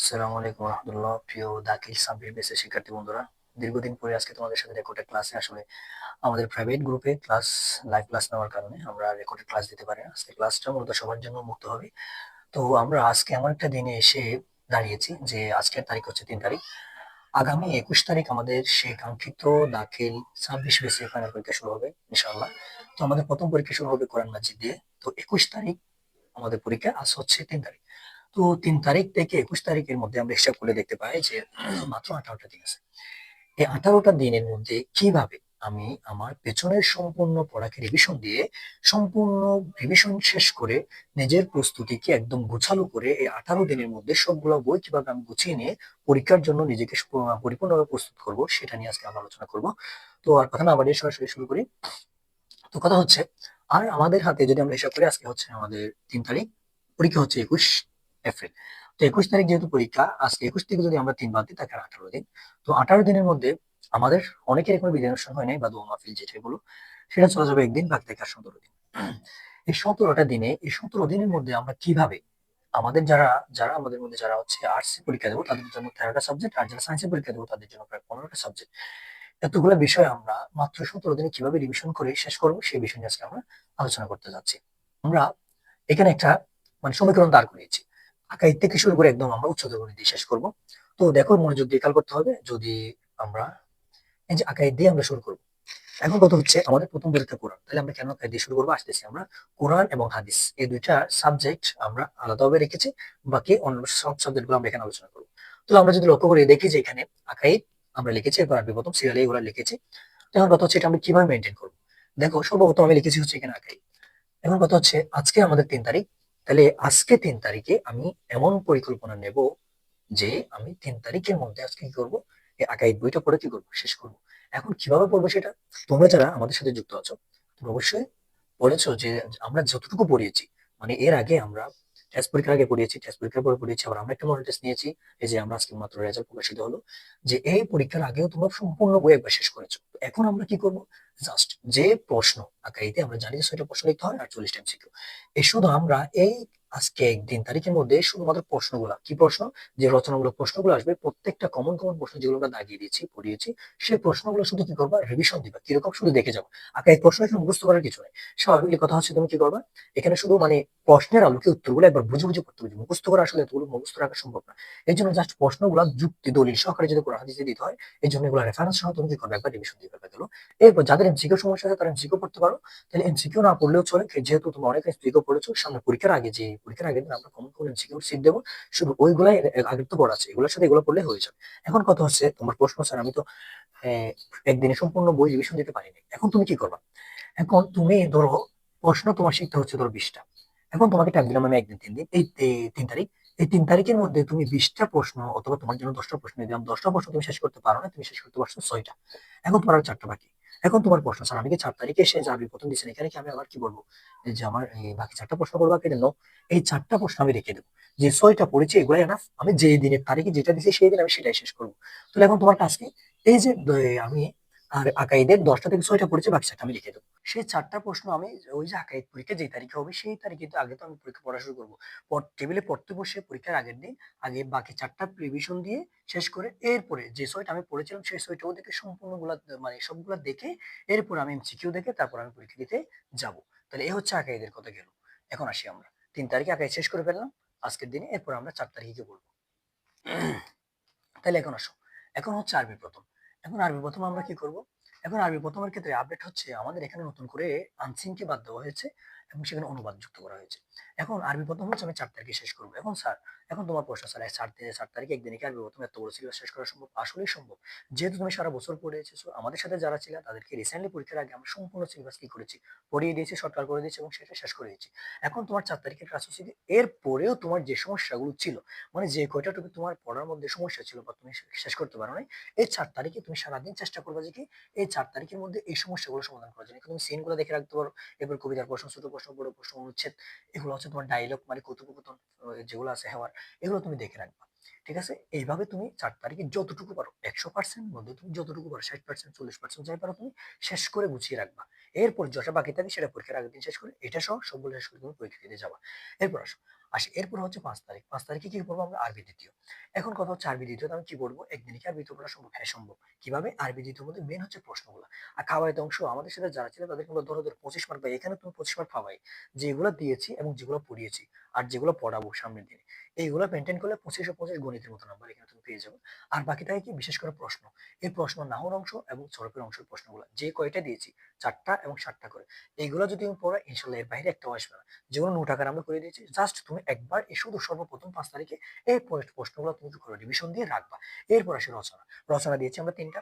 আসসালামু আলাইকুম রহমতুল্লাহ। প্রিয় দাখিল সাব্বির বেসের শিক্ষার্থী বন্ধুরা, দীর্ঘদিন পরে আজকে তোমাদের সাথে রেকর্ডেড ক্লাসে আসলে আমাদের প্রাইভেট গ্রুপে লাইভ ক্লাস নেওয়ার কারণে আমরা রেকর্ডেড ক্লাস দিতে পারি না। আজকে ক্লাসটা মূলত সবার জন্য মুক্ত হবে। তো আমরা আজকে এমন একটা দিনে এসে দাঁড়িয়েছি যে আজকের তারিখ হচ্ছে 3 তারিখ। আগামী 21 তারিখ আমাদের সেই কাঙ্ক্ষিত দাখিল 26 বেসে ফাইনাল পরীক্ষা শুরু হবে ইনশাআল্লাহ। তো আমাদের প্রথম পরীক্ষা শুরু হবে কোরআন মাজিদ দিয়ে। তো 21 তারিখ আমাদের পরীক্ষা, আজ হচ্ছে 3 তারিখ। তো 3 তারিখ থেকে 21 তারিখের মধ্যে আমরা হিসাব করে দেখতে পাই যে মাত্র 18টা দিন আছে। এই 18টা দিনের মধ্যে কিভাবে আমি আমার পেছনের সম্পূর্ণ পড়াকে রিভিশন দিয়ে সম্পূর্ণ রিভিশন শেষ করে নিজের প্রস্তুতিকে একদম গোছালো করে এই 18 দিনের মধ্যে সবগুলো বই কিভাবে আমি গুছিয়ে নিয়ে পরীক্ষার জন্য নিজেকে পরিপূর্ণভাবে প্রস্তুত করব, সেটা নিয়ে আজকে আমরা আলোচনা করব। তো আর কথা না বাড়িয়ে সরাসরি শুরু করি। তো কথা হচ্ছে, আর আমাদের হাতে যদি আমরা হিসাব করি, আজকে হচ্ছে আমাদের 3 তারিখ, পরীক্ষা হচ্ছে 21 এপ্রিল। তো 21 তারিখ যেহেতু পরীক্ষা, আজকে 21 থেকে যদি আমরা 3 বাদ দিই তাকে 18 দিন। তো 18 দিনের মধ্যে আমাদের অনেকের এখনো বিদায় অনুষ্ঠান হয় নাই বা দোয়া মাহফিল যেটাই বলো, সেটা চলে যাবে একদিন, বাকি থাকে আর 17 দিন। এই 17টা দিনে, এই 17 দিনের মধ্যে আমরা কিভাবে আমাদের যারা যারা আমাদের মধ্যে যারা হচ্ছে আর্টস পরীক্ষা দেবো তাদের জন্য 13টা সাবজেক্ট, আর যারা সায়েন্সে পরীক্ষা দেবো তাদের জন্য প্রায় 15টা সাবজেক্ট, এতগুলো বিষয় আমরা মাত্র 17 দিনে কিভাবে রিভিশন করে শেষ করবো সেই বিষয় নিয়ে আজকে আমরা আলোচনা করতে যাচ্ছি। আমরা এখানে একটা সমীকরণ দাঁড় করিয়েছি, আকাইদ থেকে শুরু করে একদম আমরা উচ্চতর গণিত দিয়ে শেষ করব। তো দেখো, মনোযোগ দিয়ে খেয়াল করতে হবে। যদি আমরা এই যে আকাইদ দিয়ে আমরা শুরু করবো, এখন কথা হচ্ছে আমাদের প্রথম পরীক্ষা কোরআন, তাহলে আমরা কেন আকাইদ দিয়ে শুরু করবো আসতেছি। আমরা কোরআন এবং হাদিস এই দুইটা সাবজেক্ট আমরা আলাদাভাবে রেখেছি, বাকি অন্য সব সাবজেক্ট গুলো আমরা এখানে আলোচনা করবো। তো আমরা যদি লক্ষ্য করে দেখি যে এখানে আকাইদ আমরা লিখেছি, এরপর আরবি প্রথম সিরিয়ালে এগুলো লিখেছি। তো এখন কথা হচ্ছে এটা আমরা কিভাবে মেনটেন করবো। দেখো, সর্বপ্রথম আমি লিখেছি হচ্ছে এখানে আকাইদ। এখন কথা হচ্ছে আজকে আমাদের 3 তারিখ, তাহলে আজকে 3 তারিখে আমি এমন পরিকল্পনা নেব যে আমি 3 তারিখের মধ্যে আজকে কি করবো, এই আকাইদ বইটা পড়ে কি করবো, শেষ করবো। এখন কিভাবে পড়বো সেটা, তোমরা যারা আমাদের সাথে যুক্ত আছো তোমরা অবশ্যই পড়েছো যে আমরা যতটুকু পড়িয়েছি, এর আগে আমরা টেস্ট পরীক্ষার আগে পড়িয়েছি, টেস্ট পরীক্ষার পরে পড়িয়েছি, আবার আমরা একটা মডেল টেস্ট নিয়েছি। এই যে আমরা আজকে মাত্র রেজাল্ট প্রকাশিত হলো, যে এই পরীক্ষার আগেও তোমরা সম্পূর্ণ বই একবার শেষ করেছো। তো এখন আমরা কি করবো, জাস্ট যে প্রশ্ন আকাইতে আমরা জানি যে 6টা প্রশ্ন লিখতে হয় আর 40টা এমসিকিউ, এই শুধু আমরা এই আজকে 3 তারিখের মধ্যে শুধুমাত্র প্রশ্নগুলা, কি প্রশ্ন, যে রচনামূলক প্রশ্নগুলো আসবে, প্রত্যেকটা কমন কমন প্রশ্ন যেগুলো আমরা দাগিয়ে দিয়েছি পড়িয়েছি, সেই প্রশ্নগুলো শুধু কি করবা, রিভিশন দিবা। কিরকম, শুধু দেখে যাবো। আকাইদ প্রশ্ন এখানে মুখস্থ করার কিছু নেই। স্বাভাবিক কথা হচ্ছে তুমি কি করবা, এখানে শুধু প্রশ্নের আলোকে উত্তরগুলো একবার বুঝে বুঝে পড়তে হবে। মুখস্থ করা আসলে এতগুলো মুখস্থ রাখা সম্ভব না। এই জন্য জাস্ট প্রশ্নগুলো যুক্তি দলিল সহকারে যদি কোরআন হাদিসে দিতে হয়, এই জন্য এগুলো রেফারেন্স সহ তুমি কি করবে, একবার রিভিশন দিয়ে ফেলবে গেলো। এরপর যাদের এমসিকিউ সমস্যা আছে তারা এমসিকিউ পড়তে পারো, তাহলে এমসিকিউ না পড়লেও চলে, যেহেতু তুমি অনেক এমসিকিউ পড়েছো। সামনে পরীক্ষার আগে, যে পরীক্ষার আগের দিন আমরা কমন কমন এমসিকিউ সিট দেবো, শুধু ওইগুলাই আগের তো পড়া আছে, এগুলোর সাথে এগুলো পড়লে হয়ে যাবে। এখন কথা হচ্ছে তোমার প্রশ্ন, স্যার আমি তো আহ, একদিনে সম্পূর্ণ বই রিভিশন দিতে পারিনি, এখন তুমি কি করবা। এখন তুমি ধরো প্রশ্ন তোমার শিখতে হচ্ছে ধরো 20টা, এখন তোমাকে টাইম দিলাম আমি একদিন 3 দিন, এই 3 তারিখ, এই 3 তারিখের মধ্যে তুমি 20টা প্রশ্ন, অথবা তোমার জন্য 10টা প্রশ্ন দিলাম, 10টা প্রশ্ন তুমি শেষ করতে পারো না, তুমি শেষ করতে পারছো 6টা। এখন তোমার আর 4টা বাকি। এখন তোমার প্রশ্ন, স্যার আমি কি 4 তারিখে এসে যাবি প্রথম দিচ্ছেন, এখানে কি আমি আবার কি বলবো, এই যে আমার এই বাকি 4টা প্রশ্ন করবো কেন, এই 4টা প্রশ্ন আমি রেখে দেবো। যে 6টা পড়েছি এগুলাই এনাফ, আমি যে দিনের তারিখে যেটা দিচ্ছি সেই দিন আমি সেটাই শেষ করবো। তাহলে এখন তোমার কাজ কি, এই যে আমি আর আকাইদের 10টা থেকে 6টা পড়েছি, বাকি 4টা আমি রেখে দেবো। সেই 4টা প্রশ্ন আমি ওই যে আকাইদ পরীক্ষা যে তারিখে হবে সেই তারিখে, তো আগে তো আমি পরীক্ষা পড়া শুরু করবো। টেবিলে পড়তে বসে পরীক্ষার আগের দিন আগে বাকি 4টা রিভিশন দিয়ে শেষ করে, এরপরে যে 6টা আমি পড়েছিলাম সেই 6টাও দেখে সম্পূর্ণগুলা, সবগুলা দেখে, এরপর আমি এমসিকিউ দেখে তারপর আমি পরীক্ষা দিতে যাব। তাহলে এই হচ্ছে আকাইদের কথা গেল। এখন আসি আমরা 3 তারিখে আকাইদ শেষ করে ফেললাম আজকের দিনে, এরপর আমরা 4 তারিখে কি বলবো। তাহলে এখন আসো, এখন হচ্ছে আরবি প্রথম। এখন আরবি প্রথম আমরা কি করব, এখন আরবি প্রথমের ক্ষেত্রে আপডেট হচ্ছে আমাদের এখানে নতুন করে আনসিনকে বাদ দেওয়া হয়েছে এবং সেখানে অনুবাদ যুক্ত করা হয়েছে। এখন আরবি প্রথম হচ্ছে আমি 4 তারিখে শেষ করবো। এখন স্যার, এখন তোমার প্রশ্ন, স্যার 4 তারিখে একদিনে কি আরবি প্রথম এত বড় সিলেবাস শেষ করা সম্ভব? আসলেই সম্ভব। যেহেতু তুমি সারা বছর পড়ে এসেছো, আমাদের সাথে যারা ছিল তাদেরকে রিসেন্টলি পরীক্ষার আগে আমরা সম্পূর্ণ সিলেবাস কি করেছি, পড়িয়ে দিয়েছি, শর্টকাট করে দিয়েছি এবং সেটা শেষ করে দিয়েছি। এখন তোমার 4 তারিখের কাজ হচ্ছে যে এর পরেও তোমার যে সমস্যাগুলো ছিল, যে কয়টা টপিক তোমার পড়ার মধ্যে সমস্যা ছিল বা তুমি শেষ করতে পারো নাই, এই 4 তারিখে তুমি সারাদিন চেষ্টা করবে যে কি এই 4 তারিখের মধ্যে এই সমস্যাগুলো সমাধান করার জন্য তুমি সিনগুলো দেখে রাখতে পারো। এরপর কবিতার প্রশ্ন, ছোট প্রশ্ন, বড় প্রশ্ন, অনুচ্ছেদ, এগুলো হচ্ছে তোমার ডায়লগ, কথোপকথন, যেগুলো আছে হেওয়ার, এগুলো তুমি দেখে রাখবা। ঠিক আছে, এইভাবে তুমি 4 তারিখে যতটুকু পারো, 100% মধ্যে তুমি যতটুকু পারো, 60%, 40% যাই পারো তুমি শেষ করে গুছিয়ে রাখবা। এরপর যেটা বাকি থাকে সেটা পরীক্ষার আগের দিন শেষ করে, এটা সহ সবগুলো শেষ করে তুমি পরীক্ষা দিতে যাবা। এরপর আসো, আসি এরপর হচ্ছে 5 তারিখ। 5 তারিখে কি পড়বো আমরা? আরবি দ্বিতীয়। এখন কথা হচ্ছে আরবি দ্বিতীয়তে আমি কি পড়বো? একদিনে কি আরবি দ্বিতীয় পড়া সম্ভব? হ্যাঁ সম্ভব। কিভাবে? আরবি দ্বিতীয় মধ্যে মেন হচ্ছে প্রশ্নগুলো। আর খাওয়াইতে অংশ আমাদের সাথে যারা ছিল তাদেরকে আমরা ধরো 25 মার্ক পাই। এখানে তুমি 25 মার্ক পাবাই। যেগুলো দিয়েছি এবং যেগুলো পড়িয়েছি আর যেগুলো পড়াবো সামনের দিনে। এইগুলো মেনটেন করলে 25 ও 25 গণিতের মতো নাম্বার এখানে তুমি পেয়ে যাবে। আর বাকি থাকে কি? বিশেষ করে প্রশ্ন। এই প্রশ্ন নাহর অংশ এবং সড়কের অংশের প্রশ্নগুলো যে কয়টা দিয়েছি 4টা এবং 7টা করে। এইগুলো যদি তুমি পড়ো ইনশাল্লাহ এর বাইরে একটাও আসবে না। যেগুলো নোট আকারে আমরা করে দিয়েছি জাস্ট তুমি একবার এই শুধু সর্বপ্রথম 5 তারিখে এই প্রশ্নগুলো তুমি কি করো? রিভিশন দিয়ে রাখবা। এরপর আসে রচনা। রচনা দিয়েছি আমরা 3টা।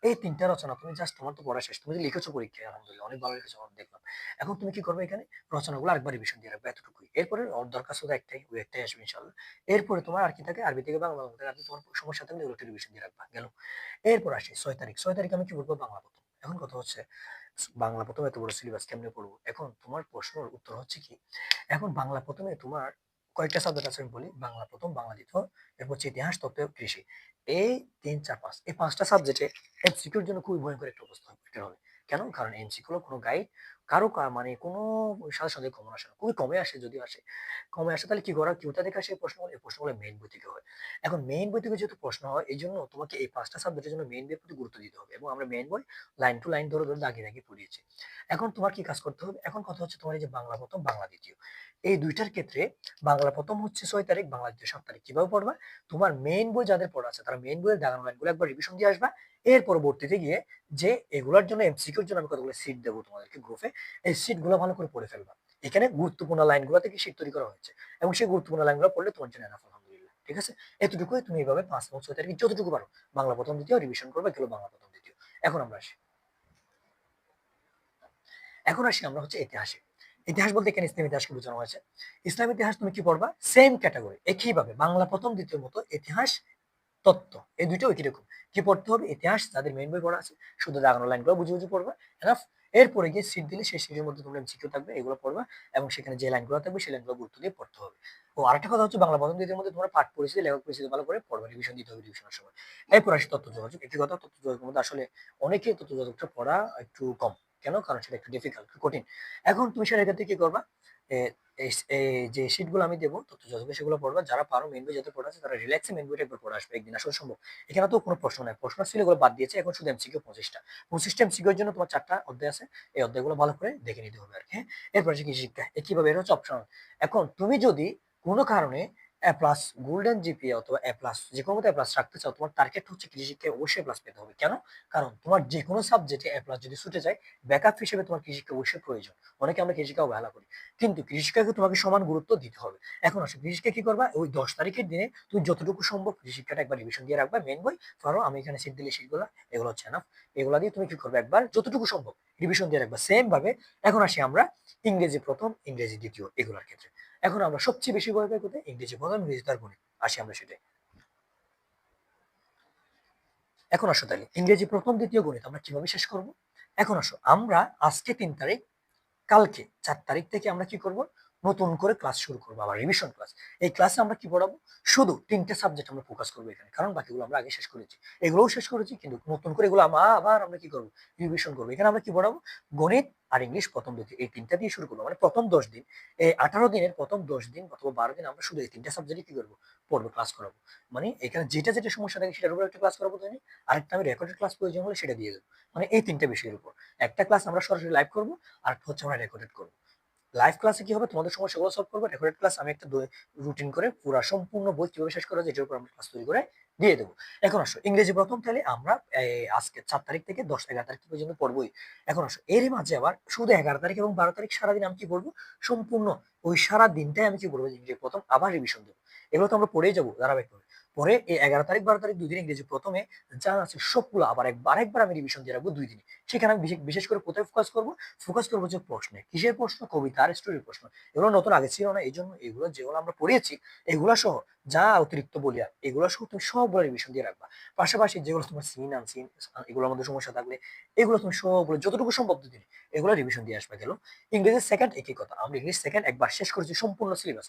এই 3টা রচনা তুমি জাস্ট তোমার তো পড়া শেষ। তুমি যে লিখেছো পরীক্ষায় আলহামদুলিল্লাহ অনেক ভালো লিখেছো আমি দেখলাম। এখন তুমি কি করবে? এখানে রচনাগুলো আরেকবার রিভিশন দিয়ে রাখবে এতটুকুই। এরপরে ওর দরকার শুধু একটাই, ওই একটাই আসবে ইনশাল্লাহ। এরপরে তোমার আর কি থাকে? আরবি থেকে বাংলা, বাংলা থেকে আরবি, তোমার সমস্যা থাকলে ওগুলো একটু রিভিশন দিয়ে রাখবা। গেল। এরপর আসি 6 তারিখ। 6 তারিখ আমি কি বলবো? বাংলা প্রথম। এখন কথা হচ্ছে বাংলা প্রথম এত বড় সিলেবাস কেমনে পড়বো? এখন তোমার প্রশ্নের উত্তর হচ্ছে কি? এখন বাংলা প্রথমে তোমার কয়েকটা সাবজেক্ট আছে আমি বলি। বাংলা প্রথম, বাংলা দ্বিতীয়, এরপর হচ্ছে ইতিহাস, তত্ত্ব, কৃষি। এই ৩, ৪, ৫ এই ৫টা সাবজেক্টে এমসিকিউর জন্য খুবই ভয়ঙ্কর একটা অবস্থা হতে হবে। কেন? কারণ এমসিকিউ হলো কোনো গাইড কারো মানে কোনো সাথে সাথে কমন আসে না। খুবই কমে আসে, যদি আসে। কমে আসে তাহলে কি করা? কোথা থেকে আসে এই প্রশ্নগুলো? এই প্রশ্নগুলো মেইন বই থেকে হয়। এখন মেইন বই থেকে যেহেতু প্রশ্ন হয় এইজন্য তোমাকে এই ৫টা সাবজেক্টের জন্য মেইন বইয়ের প্রতি গুরুত্ব দিতে হবে। এবং আমরা মেইন বই লাইন টু লাইন ধরে ধরে দাগিয়ে দাগিয়ে পড়িয়েছি। এখন তোমার কি কাজ করতে হবে? এখন কথা হচ্ছে তোমার এই যে বাংলা প্রথম, বাংলা দ্বিতীয়, এই দুইটার ক্ষেত্রে বাংলা প্রথম হচ্ছে 6 তারিখ, বাংলা দ্বিতীয় 7 তারিখ। কিভাবে পড়বা? তোমার মেইন বই যাদের পড়া আছে তারা মেইন বইয়ের দাগানো লাইনগুলো একবার রিভিশন দিয়ে আসবা। এর পরবর্তীতে গিয়ে যে এগুলোর জন্য এমসিকিউর জন্য আমি কতগুলো সিট দেবো তোমাদেরকে গ্রুপে, এই সিট গুলো ভালো করে পড়ে ফেলবা। এখানে গুরুত্বপূর্ণ লাইনগুলো থেকে সিট তৈরি করা হয়েছে এবং সেই গুরুত্বপূর্ণ লাইনগুলো পড়লে তোমার জন্য এনাফ আলহামদুলিল্লাহ। ঠিক আছে? এতটুকুই তুমি এইভাবে 5 এবং 6 তারিখ যতটুকু পারো বাংলা প্রথম দ্বিতীয় রিভিশন করবে, গেলো বাংলা প্রথম দ্বিতীয়। এখন আমরা আসি আমরা হচ্ছে ইতিহাসে। ইতিহাস বলতে এখানে ইসলাম ইতিহাসকে বোঝানো হয়েছে। ইসলাম ইতিহাস তুমি কি পড়বা? সেম ক্যাটাগরি একইভাবে বাংলা প্রথম দ্বিতীয় মতো ইতিহাস, তত্ত্ব, এই দুইটাও একই রকম। কি পড়তে হবে? ইতিহাস যাদের মেইন বই পড়া আছে শুধু দাগানো লাইনগুলো বুঝে বুঝে পড়বা। এনাফ। এরপরে গিয়ে সিট দিলে সেই সিটের মধ্যে তোমরা এমসিকিউ থাকবে এগুলো পড়বা এবং সেখানে যে লাইনগুলো থাকবে সেই লাইনগুলো গুরুত্ব দিয়ে পড়তে হবে। ও আরেকটা কথা হচ্ছে বাংলা প্রথম দ্বিতীয়ের মধ্যে তোমরা পাঠ পরিচিতি, লেখক পরিচিতি ভালো করে পড়বা, রিভিশন দিতে হবে রিভিশনের সময়। এরপর আসি তথ্য যোগাযোগ। একটি কথা, তথ্য যোগাযোগের মধ্যে আসলে অনেকেই তথ্য যোগাযোগটা পড়া একটু কম। কেন? কারণ সেটা একটু ডিফিকাল্ট, কঠিন। এখন তুমি সেটার ক্ষেত্রে কি করবা? এই যে শীট গুলো আমি দেবো তথ্য যোগাযোগে সেগুলো পড়বা। যারা পারো মেইন বই যাদের পড়া আছে তারা রিল্যাক্সে মেইন বইটা একবার পড়ে আসবে, একদিন আসলে সম্ভব। এখানে তো কোনো প্রশ্ন নাই, প্রশ্ন ছিল এগুলো বাদ দিয়েছে। এখন শুধু এমসিকিউ 25টা। 25টা এমসিকিউ এর জন্য তোমার 4টা অধ্যায় আছে। এই অধ্যায়গুলো ভালো করে দেখে নিতে হবে আর কি। হ্যাঁ। এরপর আছে কৃষি শিক্ষা। কিভাবে? এটা হচ্ছে অপশনাল। এখন তুমি যদি কোনো কারণে এ প্লাস গোল্ডেন জিপিএ অথবা এ প্লাস যে কোনো এ প্লাস রাখতে চাও, তোমার টার্গেট হচ্ছে কৃষি শিক্ষায় অবশ্যই এ প্লাস পেতে হবে। কেন? কারণ তোমার যে কোনো সাবজেক্টে এ প্লাস যদি ছুটে যায়, ব্যাকআপ হিসেবে তোমার কৃষি শিক্ষা অবশ্যই প্রয়োজন। অনেকে আমরা কৃষি শিক্ষা অবহেলা করি, কিন্তু কৃষি শিক্ষাকে তোমাকে সমান গুরুত্ব দিতে হবে। এখন আসো কৃষি শিক্ষা কি করবা? ওই 10 তারিখের দিনে তুমি যতটুকু সম্ভব কৃষি শিক্ষাটা একবার রিভিশন দিয়ে রাখবা। মেন বই ধরো আমি এখানে সিট দিলে সিটগুলো এগুলো হচ্ছে না, এগুলো দিয়ে তুমি কি করবে? একবার যতটুকু সম্ভব রিভিশন দিয়ে রাখবা সেম ভাবে। এখন আসি আমরা ইংরেজি প্রথম, ইংরেজি দ্বিতীয় এগুলোর ক্ষেত্রে। এখন আমরা সবচেয়ে বেশি ভয় পাই কোথায়? ইংরেজি প্রথম, ইংরেজি তার গণিত। আসি আমরা সেটাই। এখন আসো তাহলে ইংরেজি প্রথম, দ্বিতীয়, গণিত আমরা কিভাবে শেষ করব? এখন আসো আমরা আজকে 3 তারিখ, কালকে 4 তারিখ থেকে আমরা কি করব? নতুন করে ক্লাস শুরু করবো, আবার রিভিশন ক্লাস। এই ক্লাসে আমরা কি পড়াবো? শুধু 3টে সাবজেক্ট আমরা ফোকাস করবো এখানে, কারণ বাকিগুলো আমরা আগে শেষ করেছি। এগুলোও শেষ করেছি, কিন্তু নতুন করে এগুলো আবার আমরা কি করবো? রিভিশন করবো। এখানে আমরা কি পড়াবো? গণিত আর ইংলিশ প্রথম দ্বিতীয় এই 3টা দিয়ে শুরু করবো। মানে প্রথম 10 দিন, এই 18 দিনের প্রথম 10 দিন অথবা 12 দিন আমরা শুধু এই 3টে সাবজেক্টে কি করবো? পড়বো, ক্লাস করাবো। মানে এখানে যেটা যেটা সমস্যা থাকে সেটার উপর একটা ক্লাস করাবো দৈনিক। আরেকটা আমি রেকর্ডেড ক্লাস প্রয়োজন হলে সেটা দিয়ে দেবো। মানে এই 3টে বিষয়ের উপর একটা ক্লাস আমরা সরাসরি লাইভ করবো, আর একটা হচ্ছে আমরা রেকর্ডেড করবো। লাইভ ক্লাসে কি হবে? তোমাদের সমস্যাগুলো সলভ করবো। রেকর্ডেড ক্লাস আমি একটা রুটিন করে পুরো সম্পূর্ণ বই কিভাবে শেষ করা যায় এটার উপর আমরা ক্লাস তৈরি করে দিয়ে দেবো। এখন আসো ইংরেজি প্রথম, তাহলে আমরা আজকে 4 তারিখ থেকে 10 11 তারিখ পর্যন্ত পড়বোই। এখন আসো এরই মাঝে আবার শুধু 11 তারিখ এবং 12 তারিখ সারাদিন আমি কি করবো? সম্পূর্ণ ওই সারা দিনটাই আমি কি করবো? ইংরেজি প্রথম আবার রিভিশন দেবো। এগুলো তো আমরা পড়েই যাবো ধারাবাহিক ভাবে। পরে এই 11 তারিখ 12 তারিখ 2 দিন ইংরেজি প্রথমে যা আছে সবগুলো আবার আরেকবার আমি রিভিশন দিয়ে রাখবো 2 দিনে। সেখানে আমি বিশেষ করে কোথায় ফোকাস করবো? ফোকাস করবো হচ্ছে প্রশ্নে। কিসের প্রশ্ন? কবিতা আর স্টোরির প্রশ্ন। এগুলো নতুন আগে ছিল না, এই জন্য এগুলো যেগুলো আমরা পড়িয়েছি এগুলো সহ যা অতিরিক্ত বলিয়া এগুলো সহ তুমি সবগুলো রিভিশন দিয়ে রাখবা। পাশাপাশি যেগুলো তোমার সিন আনসিন এগুলোর মধ্যে সমস্যা থাকলে এগুলো তুমি সবগুলো যতটুকু সম্ভব দুদিনে এগুলো রিভিশন দিয়ে আসবা। গেল। ইংরেজি সেকেন্ড একই কথা, আমরা ইংলিশ সেকেন্ড একবার শেষ করেছি সম্পূর্ণ সিলেবাস।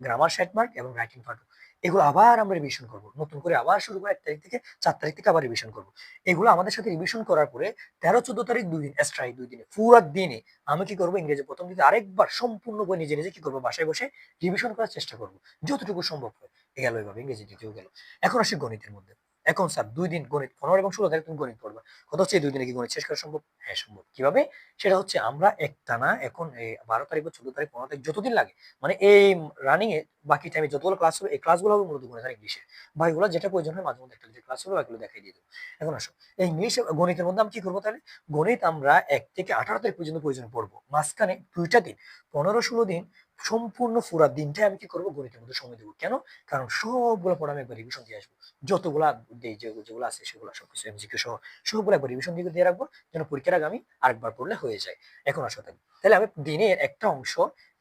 গ্রামার 60 মার্ক এবং রাইটিং পার্ট। এগুলো আবার আমরা রিভিশন করব, নতুন করে আবার শুরু করে 1 তারিখ থেকে 4 তারিখ থেকে আবার রিভিশন করব। এগুলো আমাদের সাথে রিভিশন করার পরে 13-14 তারিখ 2 দিন এক্সট্রা, 2 দিনে পুরো দিনে আমি কি করবো, ইংরেজি প্রথম দিকে আরেকবার সম্পূর্ণ বই নিজে নিজে কি করবো, বাসায় বসে রিভিশন করার চেষ্টা করব যতটুকু সম্ভব হয়। গেল এভাবে ইংরেজি দ্বিতীয় গেল। এখন আসি গণিতের মধ্যে। এখন স্যার 2 দিন গণিত, 15 এবং 16 তারিখ তুমি গণিত পড়বা। কথা হচ্ছে এই 2 দিনে কি গণিত শেষ করা সম্ভব? হ্যাঁ সম্ভব। কিভাবে? সেটা হচ্ছে আমরা একটানা এখন এই 12 তারিখ বা 14 তারিখ 15 তারিখ যতদিন লাগে, মানে এই রানিং এ বাকি টাইমে যতগুলো ক্লাস হবে, এই ক্লাসগুলো হবে মূলত গণিত আর ইংলিশে। বা এগুলো যেটা প্রয়োজন হয় মাঝে মধ্যে একটা যে ক্লাস হবে বাকিগুলো দেখাই দিয়ে দেবো। এখন আসো এই ইংলিশ গণিতের মধ্যে আমি কি করবো তাহলে, গণিত আমরা 1 থেকে 18 তারিখ পর্যন্ত প্রয়োজন পড়বো। মাঝখানে 2টা দিন, 15-16 দিন সম্পূর্ণ পুরা দিনটাই আমি কি করবো, গণিতের মধ্যে সময় দেবো। কেন? কারণ সবগুলো পড়া আমি একবার রিভিশন দিয়ে আসবো। যতগুলা দেই যেগুলো আছে সেগুলো সবকিছু এমসিকিউ সহ সবগুলো একবার রিভিশন দিয়ে রাখবো, যেন পরীক্ষার আগে আমি আরেকবার পড়লে হয়ে যায়। এখন আসো তাহলে আমি দিনের একটা অংশ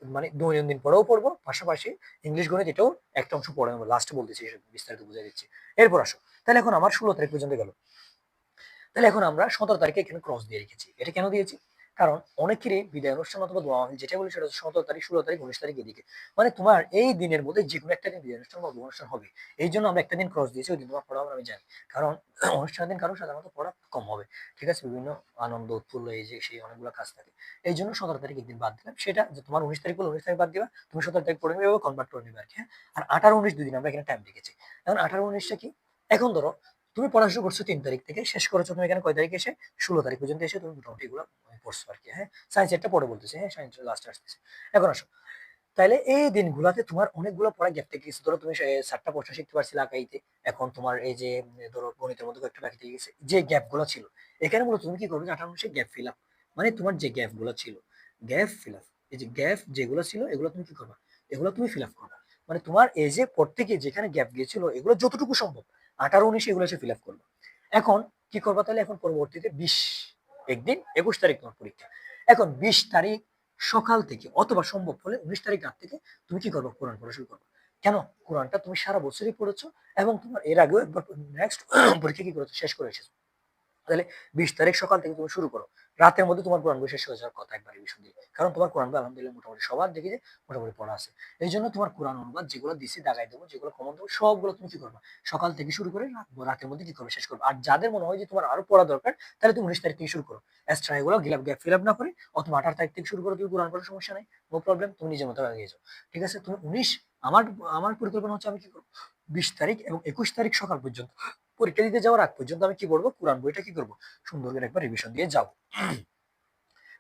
মানে দৈনন্দিন পড়াও পড়বো, পাশাপাশি ইংলিশ গণিত এটাও একটা অংশ পড়ে নেবো। লাস্টে বলতেছি, বিস্তারিত বুঝাই দিচ্ছি। এরপর আসো তাহলে এখন আমার 16 তারিখ পর্যন্ত গেল। তাহলে এখন আমরা 17 তারিখে এখানে ক্রস দিয়ে রেখেছি। এটা কেন দিয়েছি? কারণ অনেকেরই বিদায় অনুষ্ঠান অথবা দোয়া মাহফিল যেটা বলি সেটা হচ্ছে 17 তারিখ, 16 তারিখ, 19 তারিখ এদিকে। মানে তোমার এই দিনের মধ্যে যে কোনো একটা দিন বিদায় অনুষ্ঠান বা দোয়া অনুষ্ঠান হবে। এই জন্য আমরা একটা দিন ক্রস দিয়েছি, ওই দিন তোমার পড়া হবে আমি জানি। কারণ অনুষ্ঠানের দিন কারণ সাধারণত পড়া কম হবে। ঠিক আছে, বিভিন্ন আনন্দ উৎফুল্ল এই যে সেই অনেকগুলো কাজ থাকে। এই জন্য 17 তারিখ একদিন বাদ দিলাম। সেটা যে তোমার 19 তারিখ বলে 19 তারিখ বাদ দিবা, তুমি 17 তারিখ পড়ে নেবে, কনভার্ট করে নেবে আর কি। হ্যাঁ, আর 18-19 দুদিন আমরা এখানে টাইম রেখেছি। এখন 18-19টা কি? এখন ধরো তুমি পড়াশোনা করছো 3 তারিখ থেকে, শেষ করেছো তুমি এখানে কয় তারিখ এসে, 16 তারিখ পর্যন্ত এসে তুমি মোটামুটি এগুলো পড়ছো আর কি। হ্যাঁ, সায়েন্স একটা পরে বলতেছে, হ্যাঁ সায়েন্স লাস্টে আসতেছে। এখন আসো তাইলে এই দিনগুলোতে তোমার অনেকগুলো পড়া গ্যাপ থেকে গেছে। ধরো তুমি 7টা প্রশ্ন শিখতে পারছিলে আঁকাইতে, এখন তোমার এই যে ধরো গণিতের মধ্যে একটা বাকি থেকে গেছে, যে গ্যাপ গুলো ছিল এখানে মূলত তুমি কি করবে, 18 গ্যাপ ফিল আপ, মানে তোমার যে গ্যাপ গুলো ছিল, গ্যাপ ফিল আপ, এই যে গ্যাপ যেগুলো ছিল এগুলো তুমি কি করবা, এগুলো তুমি ফিল আপ করবা। মানে তোমার এই যে পড়তে গিয়ে যেখানে গ্যাপ গিয়েছিল এগুলো যতটুকু সম্ভব 18-19 এগুলো এসে ফিল আপ করবা। এখন কি করবা তাহলে, এখন পরবর্তীতে 20 একদিন 21 তারিখ তোমার পরীক্ষা। এখন 20 তারিখ সকাল থেকে অথবা সম্ভব হলে 19 তারিখ রাত থেকে তুমি কি করবে, কোরআন পড়া শুরু করবে। কেন? কোরআনটা তুমি সারা বছরই পড়েছো এবং তোমার এর আগেও একবার নেক্সট পরীক্ষা কি করেছো, শেষ করে এসেছো। তাহলে 20 তারিখ সকাল থেকে তুমি শুরু করো, রাতের মধ্যে তোমার কোরআন বই শেষ হয়ে যাওয়ার কথা একবার রিভিশন দিয়ে। কারণ তোমার কোরআন বই আলহামদুলিল্লাহ মোটামুটি সবার দেখি যে মোটামুটি পড়া আছে। এই জন্য তোমার কোরআন অনুবাদ যেগুলো দিছি দাগাই দেবো, যেগুলো কমন দেবো সবগুলো তুমি কি করবা, সকাল থেকে শুরু করে রাতের মধ্যে কি করবে, শেষ করবে। আর যাদের মনে হয় যে তোমার আরো পড়া দরকার, তাহলে তুমি 19 তারিখ থেকে শুরু করো। এক্সট্রা এগুলো গ্যাপ ফিল আপ না করে, অথবা 18 তারিখ থেকে শুরু করো, তুমি কোরআন পড়ার সমস্যা নেই, নো প্রবলেম, তুমি নিজের মতো এগিয়ে যাও। ঠিক আছে, তুমি 19, আমার আমার পরিকল্পনা হচ্ছে আমি কি করবো, 20 তারিখ এবং 21 তারিখ সকাল পর্যন্ত পরীক্ষা দিতে যাওয়ার আগ পর্যন্ত আমি কি করবো, কোরআন বইটা কি করবো, সুন্দর করে একবার রিভিশন দিয়ে যাবো।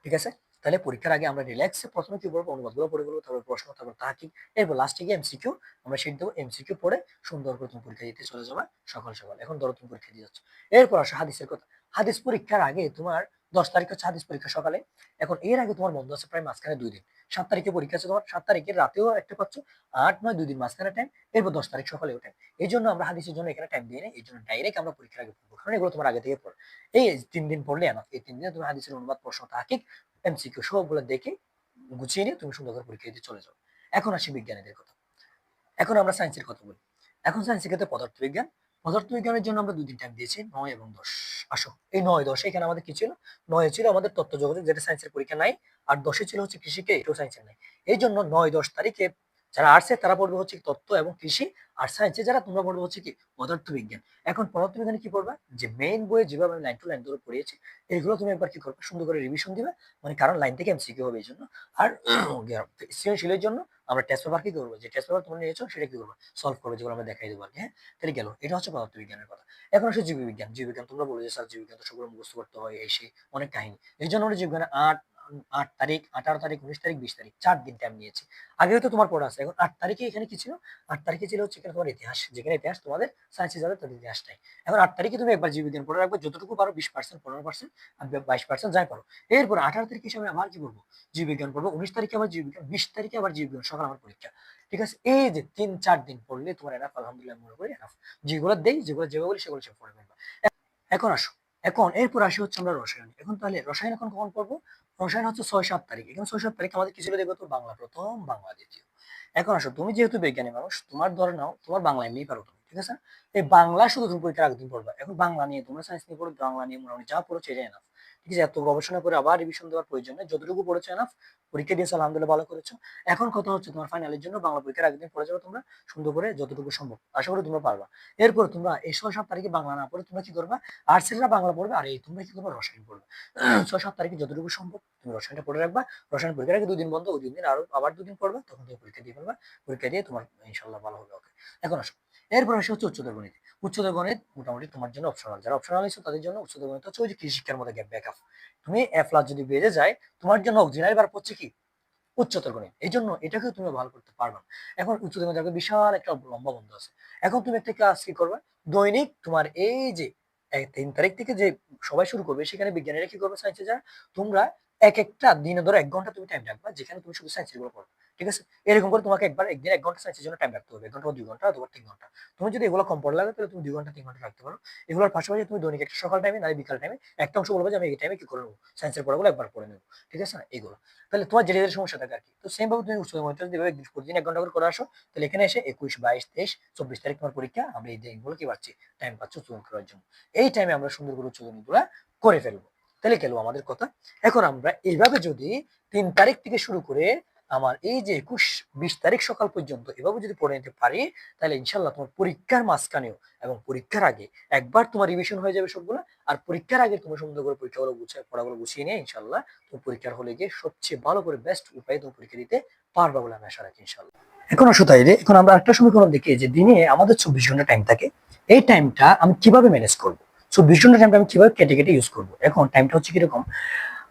ঠিক আছে, তাহলে পরীক্ষার আগে আমরা রিল্যাক্সে প্রথমে কি করবো, অনুবাদগুলো পড়ে বলবো, তারপর প্রশ্ন, তারপর তাহকিক, এরপর লাস্টে গিয়ে এমসিকিউ আমরা শিট দেবো। এমসিকিউ পড়ে সুন্দর করে তুমি পরীক্ষা দিতে চলে যাবে সকাল সকাল। এখন ধরো তুমি পরীক্ষা দিয়ে যাচ্ছ, এরপর আসো হাদিসের কথা। হাদিস পরীক্ষার আগে তোমার 10 তারিখ হচ্ছে হাদিস পরীক্ষা সকালে। এখন এর আগে তোমার বন্ধ আছে প্রায় মাঝখানে 2 দিন। 7 তারিখে পরীক্ষা আছে তোমার, 7 তারিখের রাতেও একটা পাচ্ছ, 8, 9, 2 দিন মাঝখানে টাইম, এরপর 10 তারিখ সকালেও টাইম। এই জন্য আমরা হাদিসের জন্য এখানে টাইম দিয়ে নেই, এই জন্য ডাইরেক্ট আমরা পরীক্ষার আগে পড়বো, কারণ এগুলো তোমার আগে থেকে পড়ো। এই 3 দিন পড়লে এনাফ। এই 3 দিনে তুমি হাদিসের অনুবাদ, প্রশ্ন, তাহকিক, এমসিকিউ সবগুলো দেখে গুছিয়ে নিয়ে তুমি সুন্দর করে পরীক্ষা দিতে চলে যাও। এখন আসি বিজ্ঞানীদের কথা। এখন আমরা সায়েন্সের কথা বলি। এখন সায়েন্সের ক্ষেত্রে পদার্থবিজ্ঞান। পদার্থবিজ্ঞানের জন্য আমরা 2 দিন টাইম দিয়েছি, 9 এবং 10। আসো এই 9, 10 এখানে আমাদের কি ছিল, 9 ছিল আমাদের তত্ত্ব জগতে, যেটা সায়েন্সের পরীক্ষা নাই। আর 10 ছিল হচ্ছে কৃষিকে, এটাও সায়েন্সের নাই। এই জন্য 9, 10 তারিখে যারা আর্টসে তারা পড়বে হচ্ছে তত্ত্ব এবং কৃষি, আর সায়েন্সে যারা তোমরা পড়বে হচ্ছে কি পদার্থবিজ্ঞান। এখন পদার্থবিজ্ঞানে কি পড়বা, যে মেইন বইয়ে যেভাবে আমি লাইন টু লাইন ধরে পড়িয়েছি এগুলো তুমি একবার কি করবে, সুন্দর করে রিভিশন দিবে। মানে কারণ লাইন থেকে এমসিকিউ হবে এই জন্য। আর সৃজনশীলের জন্য আমরা টেস্ট পেপার কি করবো, যে টেস্ট পেপার তোমরা নিয়েছো সেটা কি করবো, সলভ করবে, যেগুলো আমরা দেখাই দেবো আর কি। হ্যাঁ, তাহলে গেল, এটা হচ্ছে পদার্থবিজ্ঞানের কথা। এখন আসলে জীববিজ্ঞান। জীববিজ্ঞান তোমরা বলে যে স্যার জীববিজ্ঞান তো সবগুলো মুখস্থ করতে হয়, এই সেই অনেক কাহিনী। এই জন্য আমরা জীববিজ্ঞানে 8 তারিখ, 18 তারিখ, 19 তারিখ, 20 তারিখ 4 দিন টাইম নিয়েছি। আগে তো তোমার পড়া আছে। এখন 8 তারিখে এখানে কি ছিল, 8 তারিখে ছিল হচ্ছে এখানে তোমার ইতিহাস, যেখানে ইতিহাস তোমাদের সায়েন্সে যাবে তাদের ইতিহাসটাই। এখন 8 তারিখে তুমি একবার জীববিজ্ঞান পড়ে রাখবে যতটুকু পারো, 20%, 15%, আর 22% যাই পারো। এরপর 18 তারিখ হিসাবে আবার কি করবো, জীববিজ্ঞান পড়বো। 19 তারিখে আবার জীববিজ্ঞান, 20 তারিখে আবার জীববিজ্ঞান সকাল আমার পরীক্ষা। ঠিক আছে, এই যে 3-4 দিন পড়লে তোমার এনাফ, আলহামদুলিল্লাহ মনে করি এনাফ। যেগুলো দেই, যেগুলো যেভাবে বলি সেগুলো সব পড়ে ফেলবা। এখন আসো, এখন এরপর আসি হচ্ছে আমরা রসায়ন। এখন তাহলে রসায়ন এখন কখন পড়বো, রসায়ন হচ্ছে 6-7 তারিখ। এখন 6-7 তারিখ আমাদের কি ছিল দেখবো তো, বাংলা প্রথম, বাংলা দ্বিতীয়। এখন আসো, তুমি যেহেতু বিজ্ঞানী মানুষ, তোমার ধরে নাও তোমার বাংলা এমনিই পারো তুমি, ঠিক আছে। এই বাংলা শুধু তুমি পরীক্ষার আগের দিন পড়বা। এখন বাংলা নিয়ে তোমরা সায়েন্স নিয়ে পড়ো, বাংলা নিয়ে মোটামুটি যা পড়ো সেটাই এনাফ। ঠিক আছে, এত গবেষণা করে আবার রিভিশন দেওয়ার প্রয়োজন নেই, যতটুকু পড়েছো এনাফ। পরীক্ষা দিয়েছো আলহামদুলিল্লাহ, ভালো করেছো। এখন কথা হচ্ছে তোমার ফাইনালের জন্য বাংলা পরীক্ষার আগের দিন পড়ে যাবে তোমরা সুন্দর করে যতটুকু সম্ভব, আশা করি তোমরা পারবা। এরপর তোমরা এই 6-7 তারিখে বাংলা না পড়ে তোমরা কি করবা, আর্টসেররা বাংলা পড়বে, আর এই তোমরা কি করবা, রসায়ন পড়বে। 6-7 তারিখে যতটুকু সম্ভব তুমি রসায়নটা পড়ে রাখবা। রসায়ন পরীক্ষার আগে 2 দিন বন্ধ, ওই 2 দিন আরো আবার 2 দিন পড়বা, তখন তুমি পরীক্ষা দিয়ে ফেলবা। পরীক্ষা দিয়ে তোমার ইনশাল্লাহ ভালো হবে। ওকে, এখন আসো, এরপর আসে হচ্ছে উচ্চতর গণিত। উচ্চতর গণিত মোটামুটি তোমার জন্য অপশনাল, যারা অপশনাল আছে তাদের জন্য উচ্চতর গণিত হচ্ছে ওই যে কৃষি শিক্ষার মধ্যে ব্যাকআপ। তুমি এ প্লাস যদি বেড়ে যায়, তোমার জন্য অক্সিলারি বার হচ্ছে কি উচ্চতর গণিত, এই জন্য এটাকে তুমি ভালো করতে পারবে না। এখন উচ্চতর গণিত বিশাল একটা লম্বা বন্ধ আছে। এখন তুমি একটা ক্লাস কি করবে, দৈনিক তোমার এই যে 3 তারিখ থেকে যে সবাই শুরু করবে, সেখানে বিজ্ঞানীরা কি করবে, সায়েন্সে যারা, তোমরা এক একটা দিনে ধরো 1 ঘন্টা তুমি টাইম রাখবা, যেখানে তুমি শুধু সায়েন্সের গুলো পড়বে। ঠিক আছে, এরকম করে তোমাকে একদিন 1 ঘন্টা সায়েন্সের জন্য টাইম রাখতে হবে, 1 ঘন্টা বা 2 ঘন্টা অথবা 3 ঘন্টা। তুমি যদি এগুলো কম পড়ে লাগে, তাহলে তুমি 2 ঘন্টা 3 ঘন্টা রাখতে পারো। এগুলোর পাশাপাশি তুমি দৈনিক একটা সকাল টাইমে না বিকাল টাইমে একটা অংশ বলবে যে আমি এই টাইমে কি করে নেবো, সায়েন্সের পড়াগুলো একবার পড়ে নেবো। ঠিক আছে না, এগুলো তাহলে তোমার যেটা যেটা সমস্যা থাকে আর কি। তো সেম ভাবে তুমি উচ্চ মাধ্যমিক দিবে, প্রতিদিন 1 ঘন্টা করে আসো, তাহলে এখানে এসে 21, 22, 23, 24 তারিখ তোমার পরীক্ষা, আমরা এই দিনগুলো কি পাচ্ছি, টাইম পাচ্ছ চূড়ান্ত করার জন্য। এই টাইমে আমরা সুন্দর করে উচ্চ গণিতগুলা করে ফেলবো। তাহলে গেল আমাদের কথা। এখন আমরা এইভাবে যদি 3 তারিখ থেকে শুরু করে আমার এই যে 21, 20 তারিখ সকাল পর্যন্ত এভাবে যদি পড়ে নিতে পারি, তাহলে ইনশাল্লাহ তোমার পরীক্ষার মাঝখানেও এবং পরীক্ষার আগে একবার তোমার রিভিশন হয়ে যাবে সবগুলো। আর পরীক্ষার আগে তুমি সুন্দর করে পরীক্ষাগুলো গুছিয়ে পড়াগুলো গুছিয়ে নিয়ে ইনশাল্লাহ তুমি পরীক্ষার হলে গিয়ে সবচেয়ে ভালো করে বেস্ট উপায়ে তুমি পরীক্ষা দিতে পারবা বলে আমি আশা রাখি ইনশাল্লাহ। এখন আসো তাইলে, এখন আমরা একটা সমীকরণ দেখি যে দিনে আমাদের 24 ঘন্টা টাইম থাকে, এই টাইমটা আমি কিভাবে ম্যানেজ করবো, 24 ঘন্টা টাইমটা আমি কিভাবে কেটে কেটে ইউজ করবো। এখন টাইমটা হচ্ছে কিরকম,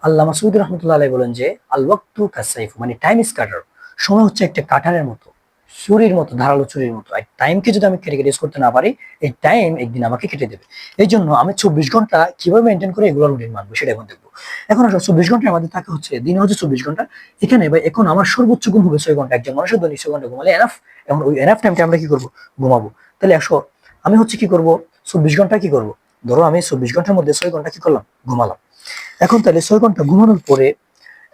আল্লামা সঈদ রহমতুল্লাহ আলাইহি বলেন যে আল ওয়াক্তু কাসাইফ, মানে টাইম ইজ কাটার, সময় হচ্ছে একটা কাটারের মতো, ছুরির মতো, ধারালো ছুরির মতো। আর টাইমকে যদি আমি কেটে কেটে ইউজ করতে না পারি, এই টাইম একদিন আমাকে কেটে দেবে। এই জন্য আমি 24 ঘন্টা কিভাবে মেনটেন করে এগুলো রুটিন মানবো সেটা এখন দেখবো। এখন আসলে 24 ঘন্টা আমাদের থাকে হচ্ছে, দিনে হচ্ছে 24 ঘন্টা, এখানে ভাই এখন আমার সর্বোচ্চ ঘুম হবে 6 ঘন্টা, একজন মানুষের দৈনিক 6 ঘন্টা ঘুমালে এনাফ। এখন ওই এনাফ টাইমটা আমরা কি করবো, ঘুমাবো। তাহলে আসো, আমি হচ্ছে কি করবো, 24 ঘন্টা কি করবো, ধরো আমি 24 ঘন্টার মধ্যে 6 ঘন্টা কি করলাম, ঘুমালাম। এখন তাহলে 6 ঘন্টা ঘুমানোর পরে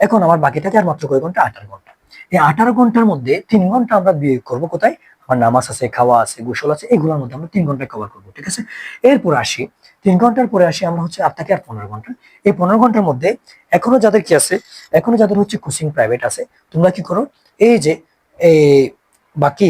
এখন আমার বাকি থাকে আর মাত্র কয় ঘন্টা, 18 ঘন্টা। এই 18 ঘন্টার মধ্যে 3 ঘন্টা আমরা বিয়ে করবো কোথায়, আমার নামাজ আছে, খাওয়া আছে, গোসল আছে, এগুলোর মধ্যে আমরা 3 ঘন্টা কভার করবো। ঠিক আছে, এরপর আসি 3 ঘন্টার পরে আসি আমরা হচ্ছে আর থাকে আর 15 ঘন্টা। এই 15 ঘন্টার মধ্যে এখনো যাদের কি আছে, এখনো যাদের হচ্ছে কোচিং প্রাইভেট আছে, তোমরা কি করো, এই যে এই বাকি